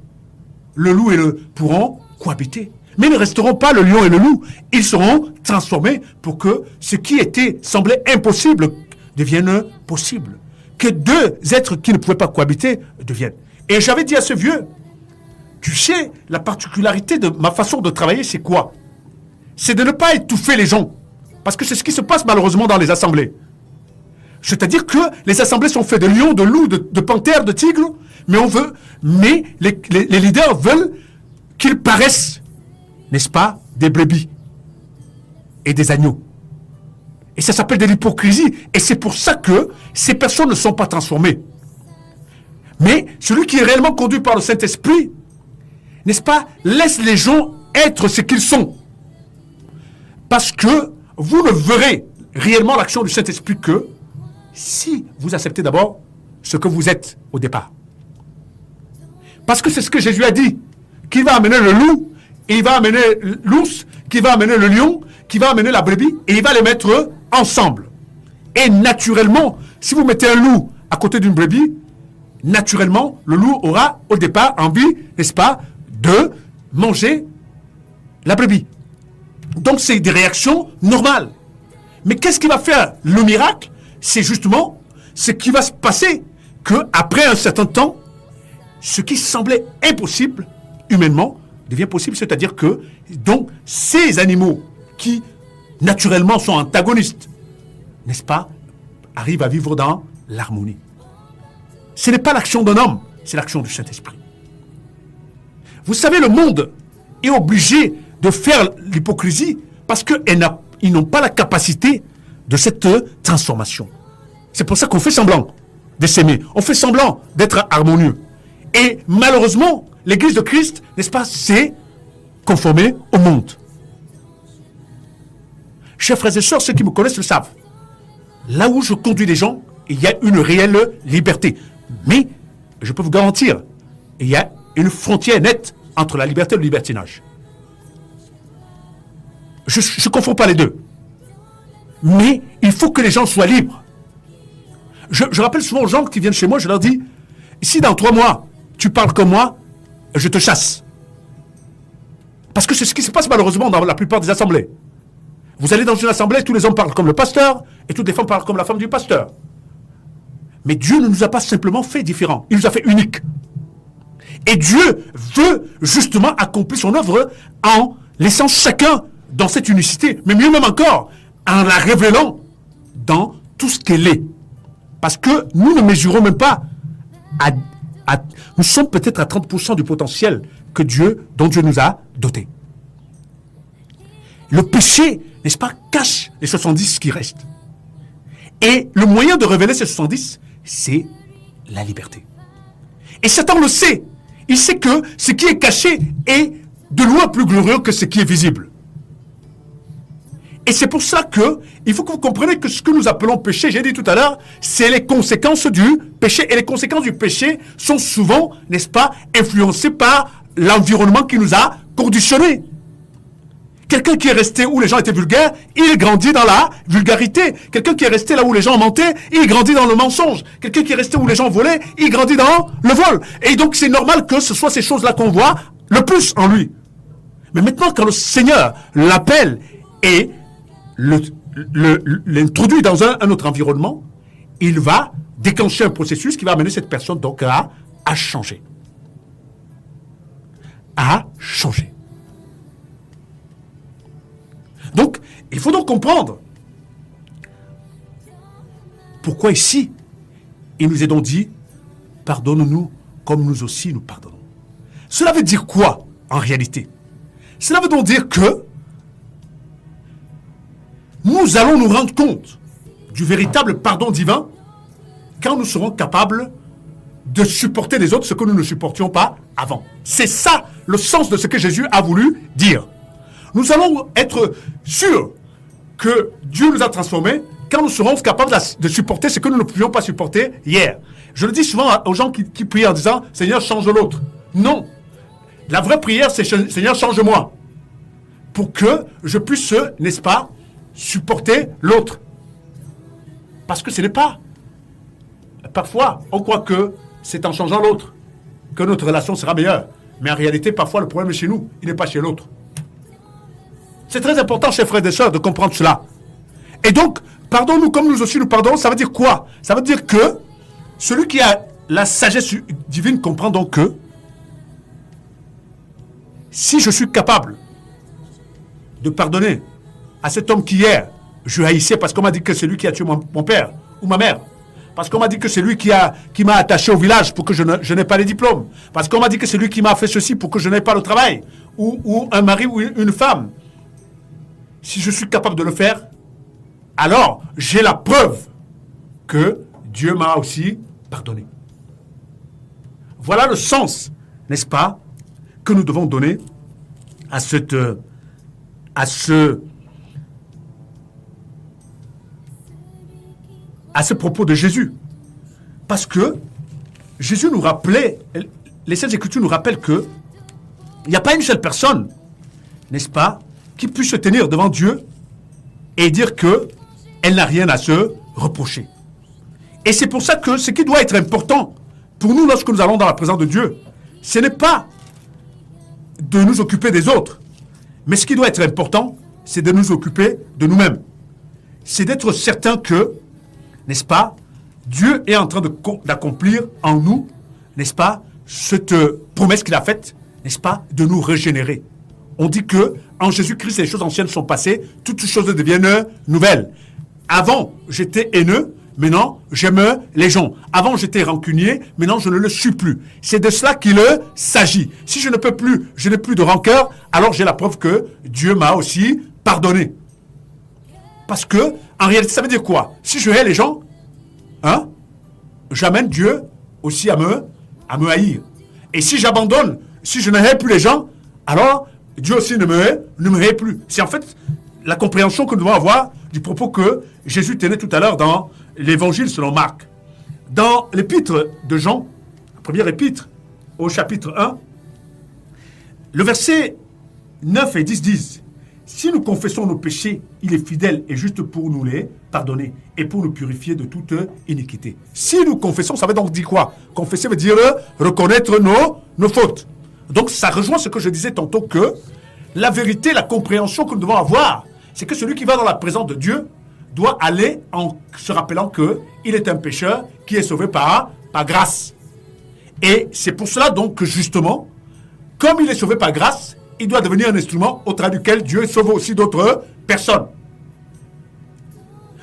le loup et le pourront cohabiter. Mais ils ne resteront pas le lion et le loup. Ils seront transformés pour que ce qui semblait impossible devienne possible. Que deux êtres qui ne pouvaient pas cohabiter deviennent. Et j'avais dit à ce vieux, tu sais, la particularité de ma façon de travailler, c'est quoi? C'est de ne pas étouffer les gens. Parce que c'est ce qui se passe malheureusement dans les assemblées. C'est-à-dire que les assemblées sont faites de lions, de loups, de panthères, de tigres, mais les leaders veulent qu'ils paraissent, n'est-ce pas, des brebis et des agneaux. Et ça s'appelle de l'hypocrisie. Et c'est pour ça que ces personnes ne sont pas transformées. Mais celui qui est réellement conduit par le Saint-Esprit, n'est-ce pas, laisse les gens être ce qu'ils sont. Parce que vous ne verrez réellement l'action du Saint-Esprit que si vous acceptez d'abord ce que vous êtes au départ. Parce que c'est ce que Jésus a dit, qu'il va amener le loup, et il va amener l'ours, qu'il va amener le lion, qu'il va amener la brebis, et il va les mettre ensemble. Et naturellement, si vous mettez un loup à côté d'une brebis, naturellement, le loup aura au départ envie, n'est-ce pas, de manger la brebis. Donc c'est des réactions normales. Mais qu'est-ce qui va faire le miracle? C'est justement ce qui va se passer, qu'après un certain temps, ce qui semblait impossible, humainement, devient possible. C'est-à-dire que, donc, ces animaux qui, naturellement, sont antagonistes, n'est-ce pas, arrivent à vivre dans l'harmonie. Ce n'est pas l'action d'un homme, c'est l'action du Saint-Esprit. Vous savez, le monde est obligé de faire l'hypocrisie parce qu'ils n'ont pas la capacité de cette transformation. C'est pour ça qu'on fait semblant de s'aimer. On fait semblant d'être harmonieux. Et malheureusement, l'Église de Christ, n'est-ce pas, s'est conformée au monde. Chers frères et sœurs, ceux qui me connaissent le savent. Là où je conduis les gens, il y a une réelle liberté. Mais, je peux vous garantir, il y a une frontière nette entre la liberté et le libertinage. Je ne confonds pas les deux. Mais il faut que les gens soient libres. Je rappelle souvent aux gens qui viennent chez moi, je leur dis, si dans 3 mois, tu parles comme moi, je te chasse. Parce que c'est ce qui se passe malheureusement dans la plupart des assemblées. Vous allez dans une assemblée, tous les hommes parlent comme le pasteur, et toutes les femmes parlent comme la femme du pasteur. Mais Dieu ne nous a pas simplement fait différents, il nous a fait uniques. Et Dieu veut justement accomplir son œuvre en laissant chacun dans cette unicité, mais mieux même encore, en la révélant dans tout ce qu'elle est. Parce que nous ne mesurons même pas, nous sommes peut-être à 30% du potentiel dont Dieu nous a dotés. le péché, n'est-ce pas, cache les 70 qui restent. Et le moyen de révéler ces 70, c'est la liberté. Et Satan le sait. Il sait que ce qui est caché est de loin plus glorieux que ce qui est visible. Et c'est pour ça que il faut que vous compreniez que ce que nous appelons péché, j'ai dit tout à l'heure, c'est les conséquences du péché. Et les conséquences du péché sont souvent, n'est-ce pas, influencées par l'environnement qui nous a conditionnés. Quelqu'un qui est resté où les gens étaient vulgaires, il grandit dans la vulgarité. Quelqu'un qui est resté là où les gens mentaient, il grandit dans le mensonge. Quelqu'un qui est resté où les gens volaient, il grandit dans le vol. Et donc c'est normal que ce soit ces choses-là qu'on voit le plus en lui. Mais maintenant, quand le Seigneur l'appelle et l'introduit dans un autre environnement, il va déclencher un processus qui va amener cette personne donc à changer. À changer. Donc, il faut donc comprendre pourquoi ici, il nous est donc dit, pardonne-nous comme nous aussi nous pardonnons. Cela veut dire quoi en réalité? Cela veut donc dire que nous allons nous rendre compte du véritable pardon divin quand nous serons capables de supporter les autres ce que nous ne supportions pas avant. C'est ça le sens de ce que Jésus a voulu dire. Nous allons être sûrs que Dieu nous a transformés quand nous serons capables de supporter ce que nous ne pouvions pas supporter hier. Je le dis souvent aux gens qui prient en disant « Seigneur, change l'autre ». Non. La vraie prière, c'est « Seigneur, change-moi » pour que je puisse, n'est-ce pas, supporter l'autre. Parce que ce n'est pas. Parfois, on croit que c'est en changeant l'autre que notre relation sera meilleure. Mais en réalité, parfois, le problème est chez nous. Il n'est pas chez l'autre. C'est très important, chers frères et sœurs, de comprendre cela. Et donc, pardonne-nous comme nous aussi nous pardonnons, ça veut dire quoi? Ça veut dire que celui qui a la sagesse divine comprend donc que si je suis capable de pardonner à cet homme qui hier, je haïssais parce qu'on m'a dit que c'est lui qui a tué mon père ou ma mère. Parce qu'on m'a dit que c'est lui qui m'a attaché au village pour que je n'ai pas les diplômes. Parce qu'on m'a dit que c'est lui qui m'a fait ceci pour que je n'ai pas le travail. Ou un mari ou une femme. Si je suis capable de le faire, alors j'ai la preuve que Dieu m'a aussi pardonné. Voilà le sens, n'est-ce pas, que nous devons donner à ce propos de Jésus. Parce que Jésus nous rappelait, les Saintes Écritures nous rappellent que il n'y a pas une seule personne, n'est-ce pas, qui puisse se tenir devant Dieu et dire qu'elle n'a rien à se reprocher. Et c'est pour ça que ce qui doit être important pour nous lorsque nous allons dans la présence de Dieu, ce n'est pas de nous occuper des autres, mais ce qui doit être important, c'est de nous occuper de nous-mêmes. C'est d'être certain que, n'est-ce pas, Dieu est en train d'accomplir en nous, n'est-ce pas, cette promesse qu'il a faite, n'est-ce pas, de nous régénérer. On dit que en Jésus-Christ, les choses anciennes sont passées, toutes choses deviennent nouvelles. Avant, j'étais haineux, maintenant, j'aime les gens. Avant, j'étais rancunier, maintenant, je ne le suis plus. C'est de cela qu'il s'agit. Si je ne peux plus, je n'ai plus de rancœur, alors j'ai la preuve que Dieu m'a aussi pardonné. Parce que, en réalité, ça veut dire quoi? Si je hais les gens, j'amène Dieu aussi à me haïr. Et si j'abandonne, si je ne hais plus les gens, alors Dieu aussi ne me hait plus. C'est en fait la compréhension que nous devons avoir du propos que Jésus tenait tout à l'heure dans l'évangile selon Marc. Dans l'épître de Jean, la première épître, au chapitre 1, le verset 9 et 10 disent « Si nous confessons nos péchés, il est fidèle et juste pour nous les pardonner et pour nous purifier de toute iniquité. » Si nous confessons, ça veut donc dire quoi? Confesser veut dire reconnaître nos fautes. Donc ça rejoint ce que je disais tantôt que la vérité, la compréhension que nous devons avoir, c'est que celui qui va dans la présence de Dieu doit aller en se rappelant qu'il est un pécheur qui est sauvé par grâce. Et c'est pour cela donc que justement, comme il est sauvé par grâce, il doit devenir un instrument au travers duquel Dieu sauve aussi d'autres personnes.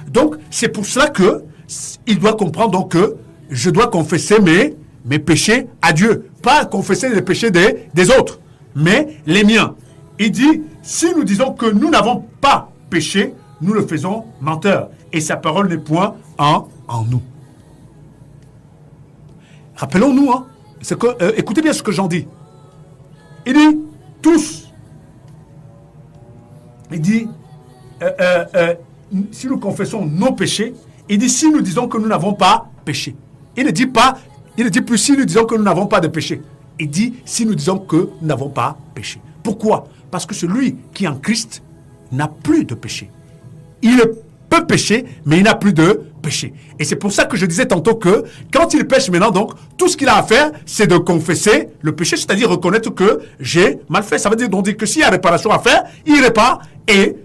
Donc c'est pour cela qu'il doit comprendre donc que je dois confesser mes péchés à Dieu. Pas confesser les péchés des autres, mais les miens. Il dit, si nous disons que nous n'avons pas péché, nous le faisons menteur. Et sa parole n'est point en nous. Rappelons-nous, écoutez bien ce que j'en dis. Il dit, tous. Il dit, si nous confessons nos péchés, il dit, si nous disons que nous n'avons pas péché. Il ne dit plus si nous disons que nous n'avons pas de péché. Il dit, si nous disons que nous n'avons pas péché. Pourquoi? Parce que celui qui est en Christ n'a plus de péché. Il peut pécher, mais il n'a plus de péché. Et c'est pour ça que je disais tantôt que quand il pêche maintenant, donc, tout ce qu'il a à faire, c'est de confesser le péché, c'est-à-dire reconnaître que j'ai mal fait. Ça veut dire donc que s'il y a réparation à faire, il répare et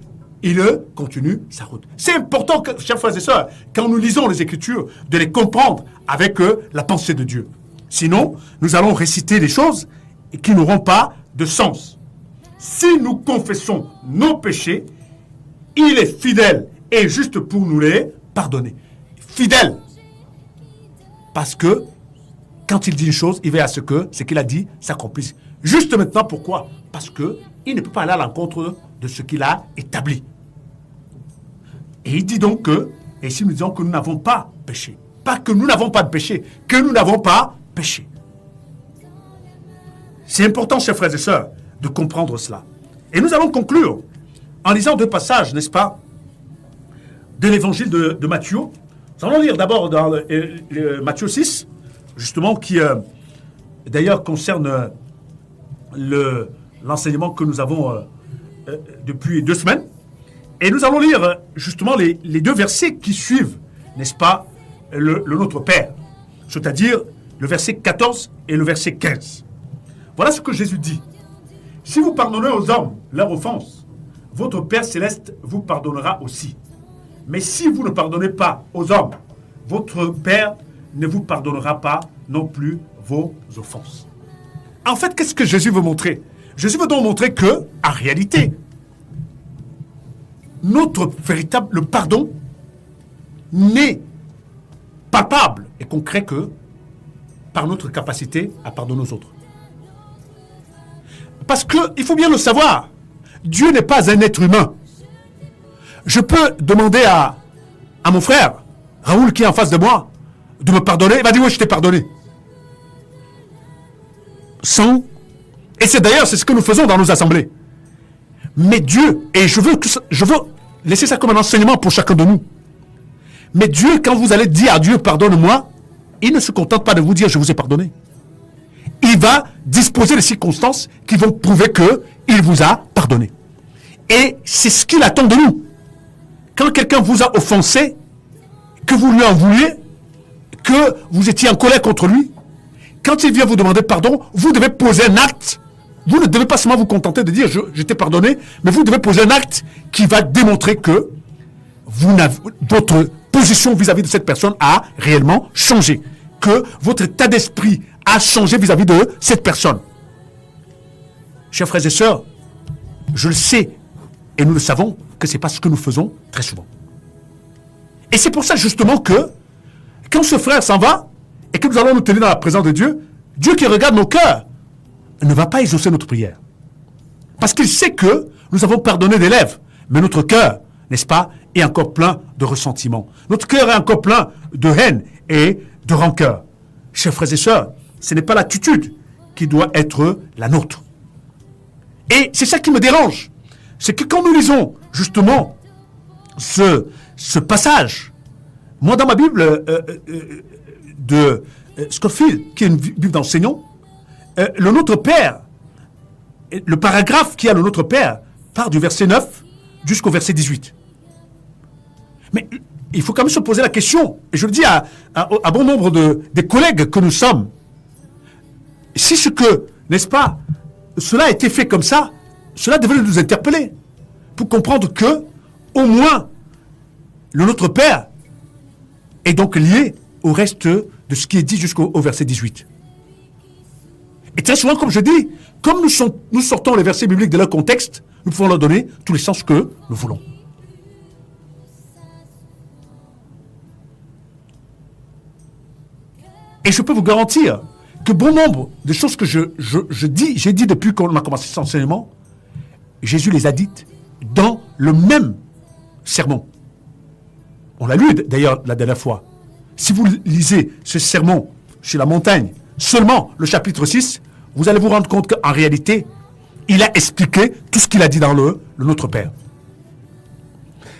il continue sa route. C'est important, chers frères et sœurs, quand nous lisons les Écritures, de les comprendre avec la pensée de Dieu. Sinon, nous allons réciter des choses qui n'auront pas de sens. Si nous confessons nos péchés, il est fidèle et juste pour nous les pardonner. Fidèle. Parce que quand il dit une chose, il veut à ce que ce qu'il a dit s'accomplisse. Juste maintenant, pourquoi? Parce qu'il ne peut pas aller à l'encontre de ce qu'il a établi. Et il dit donc que, et si nous disons que nous n'avons pas péché, pas que nous n'avons pas de péché, que nous n'avons pas péché. C'est important, chers frères et sœurs, de comprendre cela. Et nous allons conclure en lisant deux passages, n'est-ce pas, de l'évangile de Matthieu. Nous allons lire d'abord dans le Matthieu 6, justement, qui d'ailleurs concerne l'enseignement que nous avons depuis 2 semaines. Et nous allons lire justement les 2 versets qui suivent, n'est-ce pas, le Notre Père, c'est-à-dire le verset 14 et le verset 15. Voilà ce que Jésus dit. Si vous pardonnez aux hommes leurs offenses, votre Père céleste vous pardonnera aussi. Mais si vous ne pardonnez pas aux hommes, votre Père ne vous pardonnera pas non plus vos offenses. En fait, qu'est-ce que Jésus veut montrer? Jésus veut donc montrer que, en réalité, le pardon n'est palpable et concret que par notre capacité à pardonner aux autres. Parce qu'il faut bien le savoir, Dieu n'est pas un être humain. Je peux demander à mon frère, Raoul, qui est en face de moi, de me pardonner. Il va dire, oui, je t'ai pardonné. Et c'est d'ailleurs, c'est ce que nous faisons dans nos assemblées. Mais Dieu, et je veux laisser ça comme un enseignement pour chacun de nous. Mais Dieu, quand vous allez dire à Dieu, pardonne-moi, il ne se contente pas de vous dire, je vous ai pardonné. Il va disposer des circonstances qui vont prouver qu'il vous a pardonné. Et c'est ce qu'il attend de nous. Quand quelqu'un vous a offensé, que vous lui en vouliez, que vous étiez en colère contre lui, quand il vient vous demander pardon, vous devez poser un acte. Vous ne devez pas seulement vous contenter de dire je t'ai pardonné, mais vous devez poser un acte qui va démontrer que votre position vis-à-vis de cette personne a réellement changé. Que votre état d'esprit a changé vis-à-vis de cette personne. Chers frères et sœurs, je le sais et nous le savons que ce n'est pas ce que nous faisons très souvent. Et c'est pour ça justement que quand ce frère s'en va et que nous allons nous tenir dans la présence de Dieu, Dieu qui regarde nos cœurs ne va pas exaucer notre prière. Parce qu'il sait que nous avons pardonné des lèvres, mais notre cœur, n'est-ce pas, est encore plein de ressentiment. Notre cœur est encore plein de haine et de rancœur. Chers frères et sœurs, ce n'est pas l'attitude qui doit être la nôtre. Et c'est ça qui me dérange. C'est que quand nous lisons justement ce passage, moi dans ma Bible de Scofield, qui est une Bible d'enseignant, le Notre Père, le paragraphe qui a le Notre Père, part du verset 9 jusqu'au verset 18. Mais il faut quand même se poser la question, et je le dis à bon nombre des collègues que nous sommes, si ce que, n'est-ce pas, cela a été fait comme ça, cela devrait nous interpeller, pour comprendre que, au moins, le Notre Père est donc lié au reste de ce qui est dit jusqu'au verset 18. Et très souvent, comme je dis, comme nous sortons les versets bibliques de leur contexte, nous pouvons leur donner tous les sens que nous voulons. Et je peux vous garantir que bon nombre de choses que j'ai dit depuis qu'on a commencé cet enseignement, Jésus les a dites dans le même sermon. On l'a lu d'ailleurs la dernière fois. Si vous lisez ce sermon sur la montagne, seulement le chapitre 6, vous allez vous rendre compte qu'en réalité, il a expliqué tout ce qu'il a dit dans le Notre Père.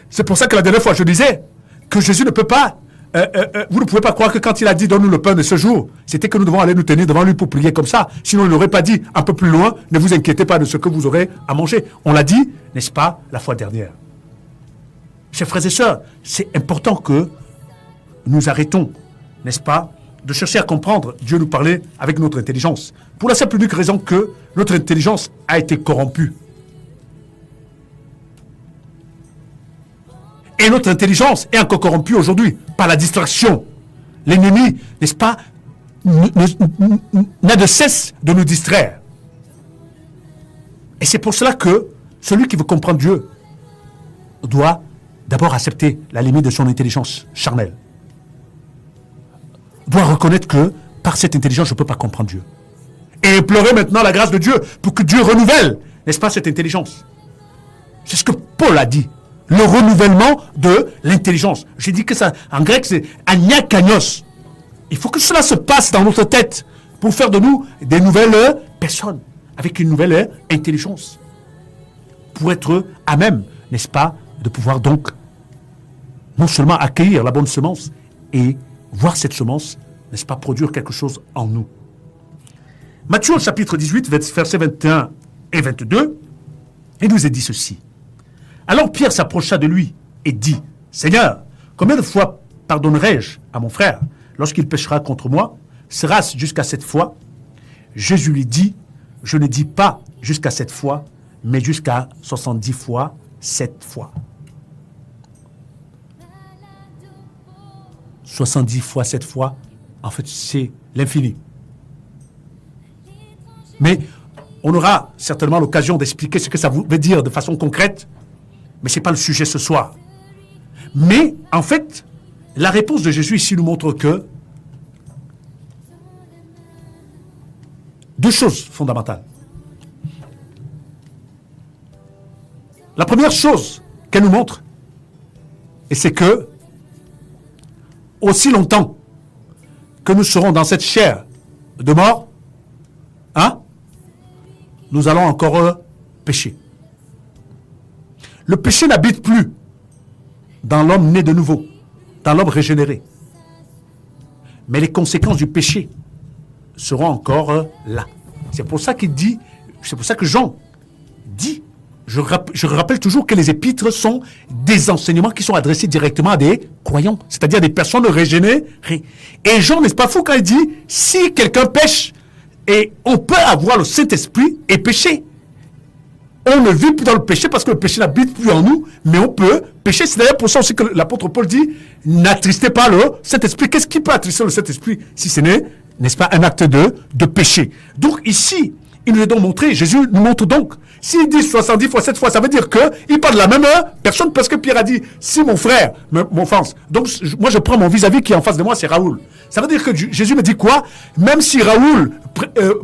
C'est pour ça que la dernière fois, je disais que Jésus ne peut pas, vous ne pouvez pas croire que quand il a dit « Donne-nous le pain de ce jour », c'était que nous devons aller nous tenir devant lui pour prier comme ça. Sinon, il n'aurait pas dit un peu plus loin « Ne vous inquiétez pas de ce que vous aurez à manger ». On l'a dit, n'est-ce pas, la fois dernière. Chers frères et sœurs, c'est important que nous arrêtons, n'est-ce pas, de chercher à comprendre Dieu nous parler avec notre intelligence. Pour la simple et unique raison que notre intelligence a été corrompue. Et notre intelligence est encore corrompue aujourd'hui par la distraction. L'ennemi, n'est-ce pas, n'a de cesse de nous distraire. Et c'est pour cela que celui qui veut comprendre Dieu doit d'abord accepter la limite de son intelligence charnelle. Doit reconnaître que par cette intelligence, je ne peux pas comprendre Dieu. Et implorer maintenant la grâce de Dieu pour que Dieu renouvelle, n'est-ce pas, cette intelligence. C'est ce que Paul a dit. Le renouvellement de l'intelligence. J'ai dit que ça, en grec, c'est aniakanios. Il faut que cela se passe dans notre tête pour faire de nous des nouvelles personnes avec une nouvelle intelligence. Pour être à même, n'est-ce pas, de pouvoir donc non seulement accueillir la bonne semence et voir cette semence, n'est-ce pas, produire quelque chose en nous. Matthieu, chapitre 18, versets 21 et 22, il nous est dit ceci. Alors Pierre s'approcha de lui et dit, « Seigneur, combien de fois pardonnerai-je à mon frère lorsqu'il péchera contre moi? Sera-ce jusqu'à 7 fois ?» Jésus lui dit, « Je ne dis pas jusqu'à 7 fois, mais jusqu'à 70 fois 7 fois. » 70 fois 7 fois, en fait, c'est l'infini. Mais on aura certainement l'occasion d'expliquer ce que ça veut dire de façon concrète, mais ce n'est pas le sujet ce soir. Mais, en fait, la réponse de Jésus ici nous montre que deux choses fondamentales. La première chose qu'elle nous montre, et c'est que aussi longtemps que nous serons dans cette chair de mort, nous allons encore pécher. Le péché n'habite plus dans l'homme né de nouveau, dans l'homme régénéré. Mais les conséquences du péché seront encore là. C'est pour ça qu'il dit, c'est pour ça que Jean dit, je rappelle toujours que les épîtres sont des enseignements qui sont adressés directement à des croyants, c'est-à-dire des personnes régénérées. Et Jean n'est pas fou quand il dit, si quelqu'un pêche, et on peut avoir le Saint-Esprit et pécher. On ne vit plus dans le péché parce que le péché n'habite plus en nous, mais on peut pécher. C'est d'ailleurs pour ça aussi que l'apôtre Paul dit, n'attristez pas le Saint-Esprit. Qu'est-ce qui peut attrister le Saint-Esprit si ce n'est-ce pas, un acte de péché? Donc ici, il nous est donc montré, Jésus nous montre donc, s'il dit 70 fois 7 fois, ça veut dire qu'il parle de la même personne, parce que Pierre a dit, si mon frère m'offense, donc moi je prends mon vis-à-vis qui est en face de moi, c'est Raoul. Ça veut dire que Jésus me dit quoi? Même si Raoul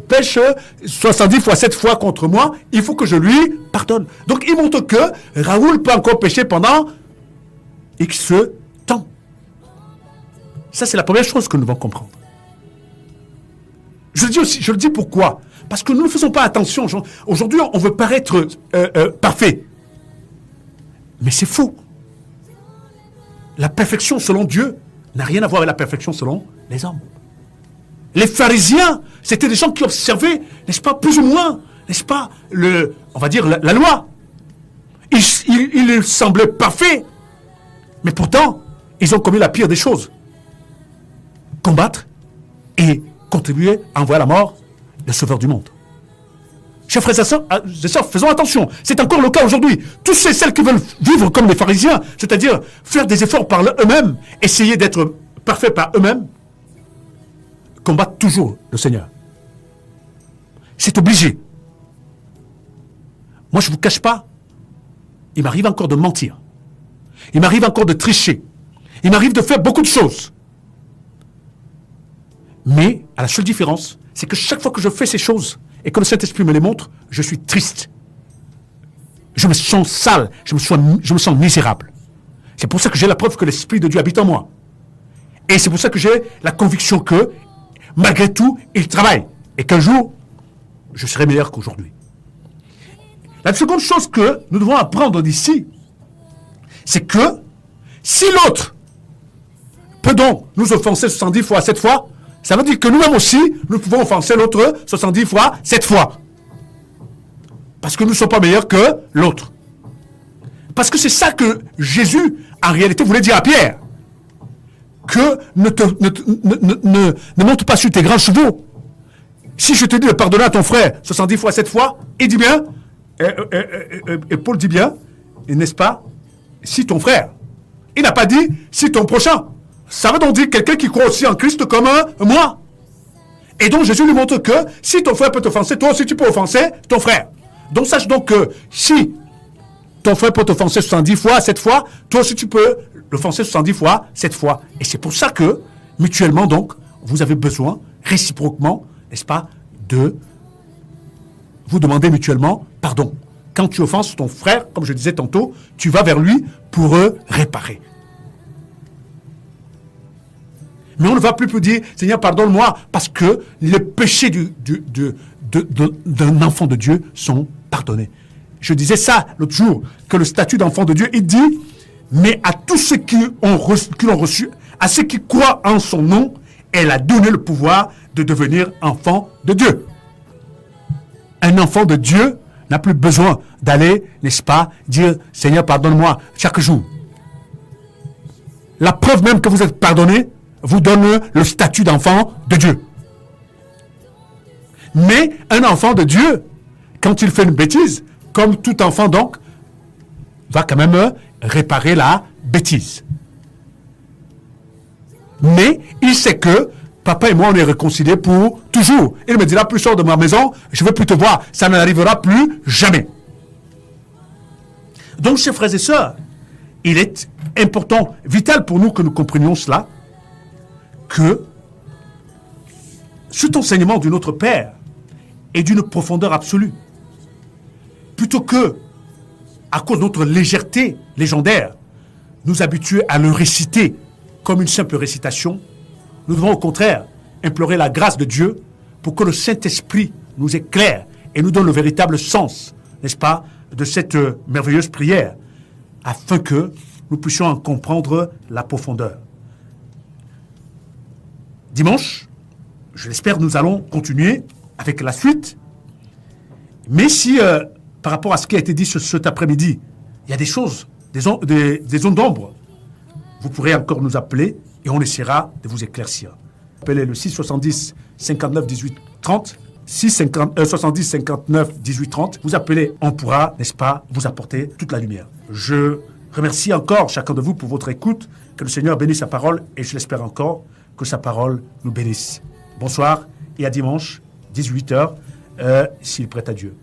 pêche 70 fois 7 fois contre moi, il faut que je lui pardonne. Donc il montre que Raoul peut encore pécher pendant X temps. Ça c'est la première chose que nous devons comprendre. Je le dis pourquoi? Parce que nous ne faisons pas attention. Aujourd'hui, on veut paraître parfait. Mais c'est faux. La perfection selon Dieu n'a rien à voir avec la perfection selon les hommes. Les pharisiens, c'était des gens qui observaient, n'est-ce pas, plus ou moins, n'est-ce pas, on va dire la loi. Ils semblaient parfaits. Mais pourtant, ils ont commis la pire des choses. Combattre et contribuer à envoyer à la mort le sauveur du monde. Chers frères et sœurs, faisons attention. C'est encore le cas aujourd'hui. Tous celles qui veulent vivre comme les pharisiens, c'est-à-dire faire des efforts par eux-mêmes, essayer d'être parfaits par eux-mêmes, combattent toujours le Seigneur. C'est obligé. Moi, je ne vous cache pas, il m'arrive encore de mentir. Il m'arrive encore de tricher. Il m'arrive de faire beaucoup de choses. Mais, à la seule différence, c'est que chaque fois que je fais ces choses et que le Saint-Esprit me les montre, je suis triste. je me sens sale, je me sens misérable. C'est pour ça que j'ai la preuve que l'Esprit de Dieu habite en moi. Et c'est pour ça que j'ai la conviction que, malgré tout, il travaille. Et qu'un jour, je serai meilleur qu'aujourd'hui. La seconde chose que nous devons apprendre d'ici, c'est que si l'autre peut donc nous offenser 70 fois, 7 fois, ça veut dire que nous-mêmes aussi, nous pouvons offenser l'autre 70 fois, 7 fois. Parce que nous ne sommes pas meilleurs que l'autre. Parce que c'est ça que Jésus, en réalité, voulait dire à Pierre. Que ne monte pas sur tes grands chevaux. Si je te dis de pardonner à ton frère 70 fois, 7 fois, il dit bien, et Paul dit bien, n'est-ce pas, si ton frère. Il n'a pas dit, si ton prochain. Ça veut donc dire quelqu'un qui croit aussi en Christ comme moi. Et donc Jésus lui montre que si ton frère peut t'offenser, toi aussi tu peux offenser ton frère. Donc sache donc que si ton frère peut t'offenser 70 fois, 7 fois, toi aussi tu peux l'offenser 70 fois, 7 fois. Et c'est pour ça que, mutuellement donc, vous avez besoin, réciproquement, n'est-ce pas, de vous demander mutuellement pardon. Quand tu offenses ton frère, comme je disais tantôt, tu vas vers lui pour réparer. Mais on ne va plus dire, Seigneur, pardonne-moi, parce que les péchés d'un enfant de Dieu sont pardonnés. Je disais ça l'autre jour, que le statut d'enfant de Dieu, il dit, mais à tous ceux qui l'ont reçu, à ceux qui croient en son nom, elle a donné le pouvoir de devenir enfant de Dieu. Un enfant de Dieu n'a plus besoin d'aller, n'est-ce pas, dire, Seigneur, pardonne-moi chaque jour. La preuve même que vous êtes pardonné vous donne le statut d'enfant de Dieu. Mais un enfant de Dieu, quand il fait une bêtise, comme tout enfant donc, va quand même réparer la bêtise. Mais il sait que papa et moi on est réconciliés pour toujours. Il me dira, plus sors de ma maison, je ne veux plus te voir. Ça n'arrivera plus jamais. Donc, chers frères et sœurs, il est important, vital pour nous que nous comprenions cela, que cet enseignement de notre Père est d'une profondeur absolue. Plutôt que, à cause de notre légèreté légendaire, nous habituer à le réciter comme une simple récitation, nous devons au contraire implorer la grâce de Dieu pour que le Saint-Esprit nous éclaire et nous donne le véritable sens, n'est-ce pas, de cette merveilleuse prière, afin que nous puissions en comprendre la profondeur. Dimanche, je l'espère, nous allons continuer avec la suite. Mais si, par rapport à ce qui a été dit cet après-midi, il y a des choses, des zones d'ombre, vous pourrez encore nous appeler et on essaiera de vous éclaircir. Appelez le 670 59 18 30, 70 59 18 30. Vous appelez, on pourra, n'est-ce pas, vous apporter toute la lumière. Je remercie encore chacun de vous pour votre écoute. Que le Seigneur bénisse sa parole et je l'espère encore que sa parole nous bénisse. Bonsoir et à dimanche, 18h, s'il prête à Dieu.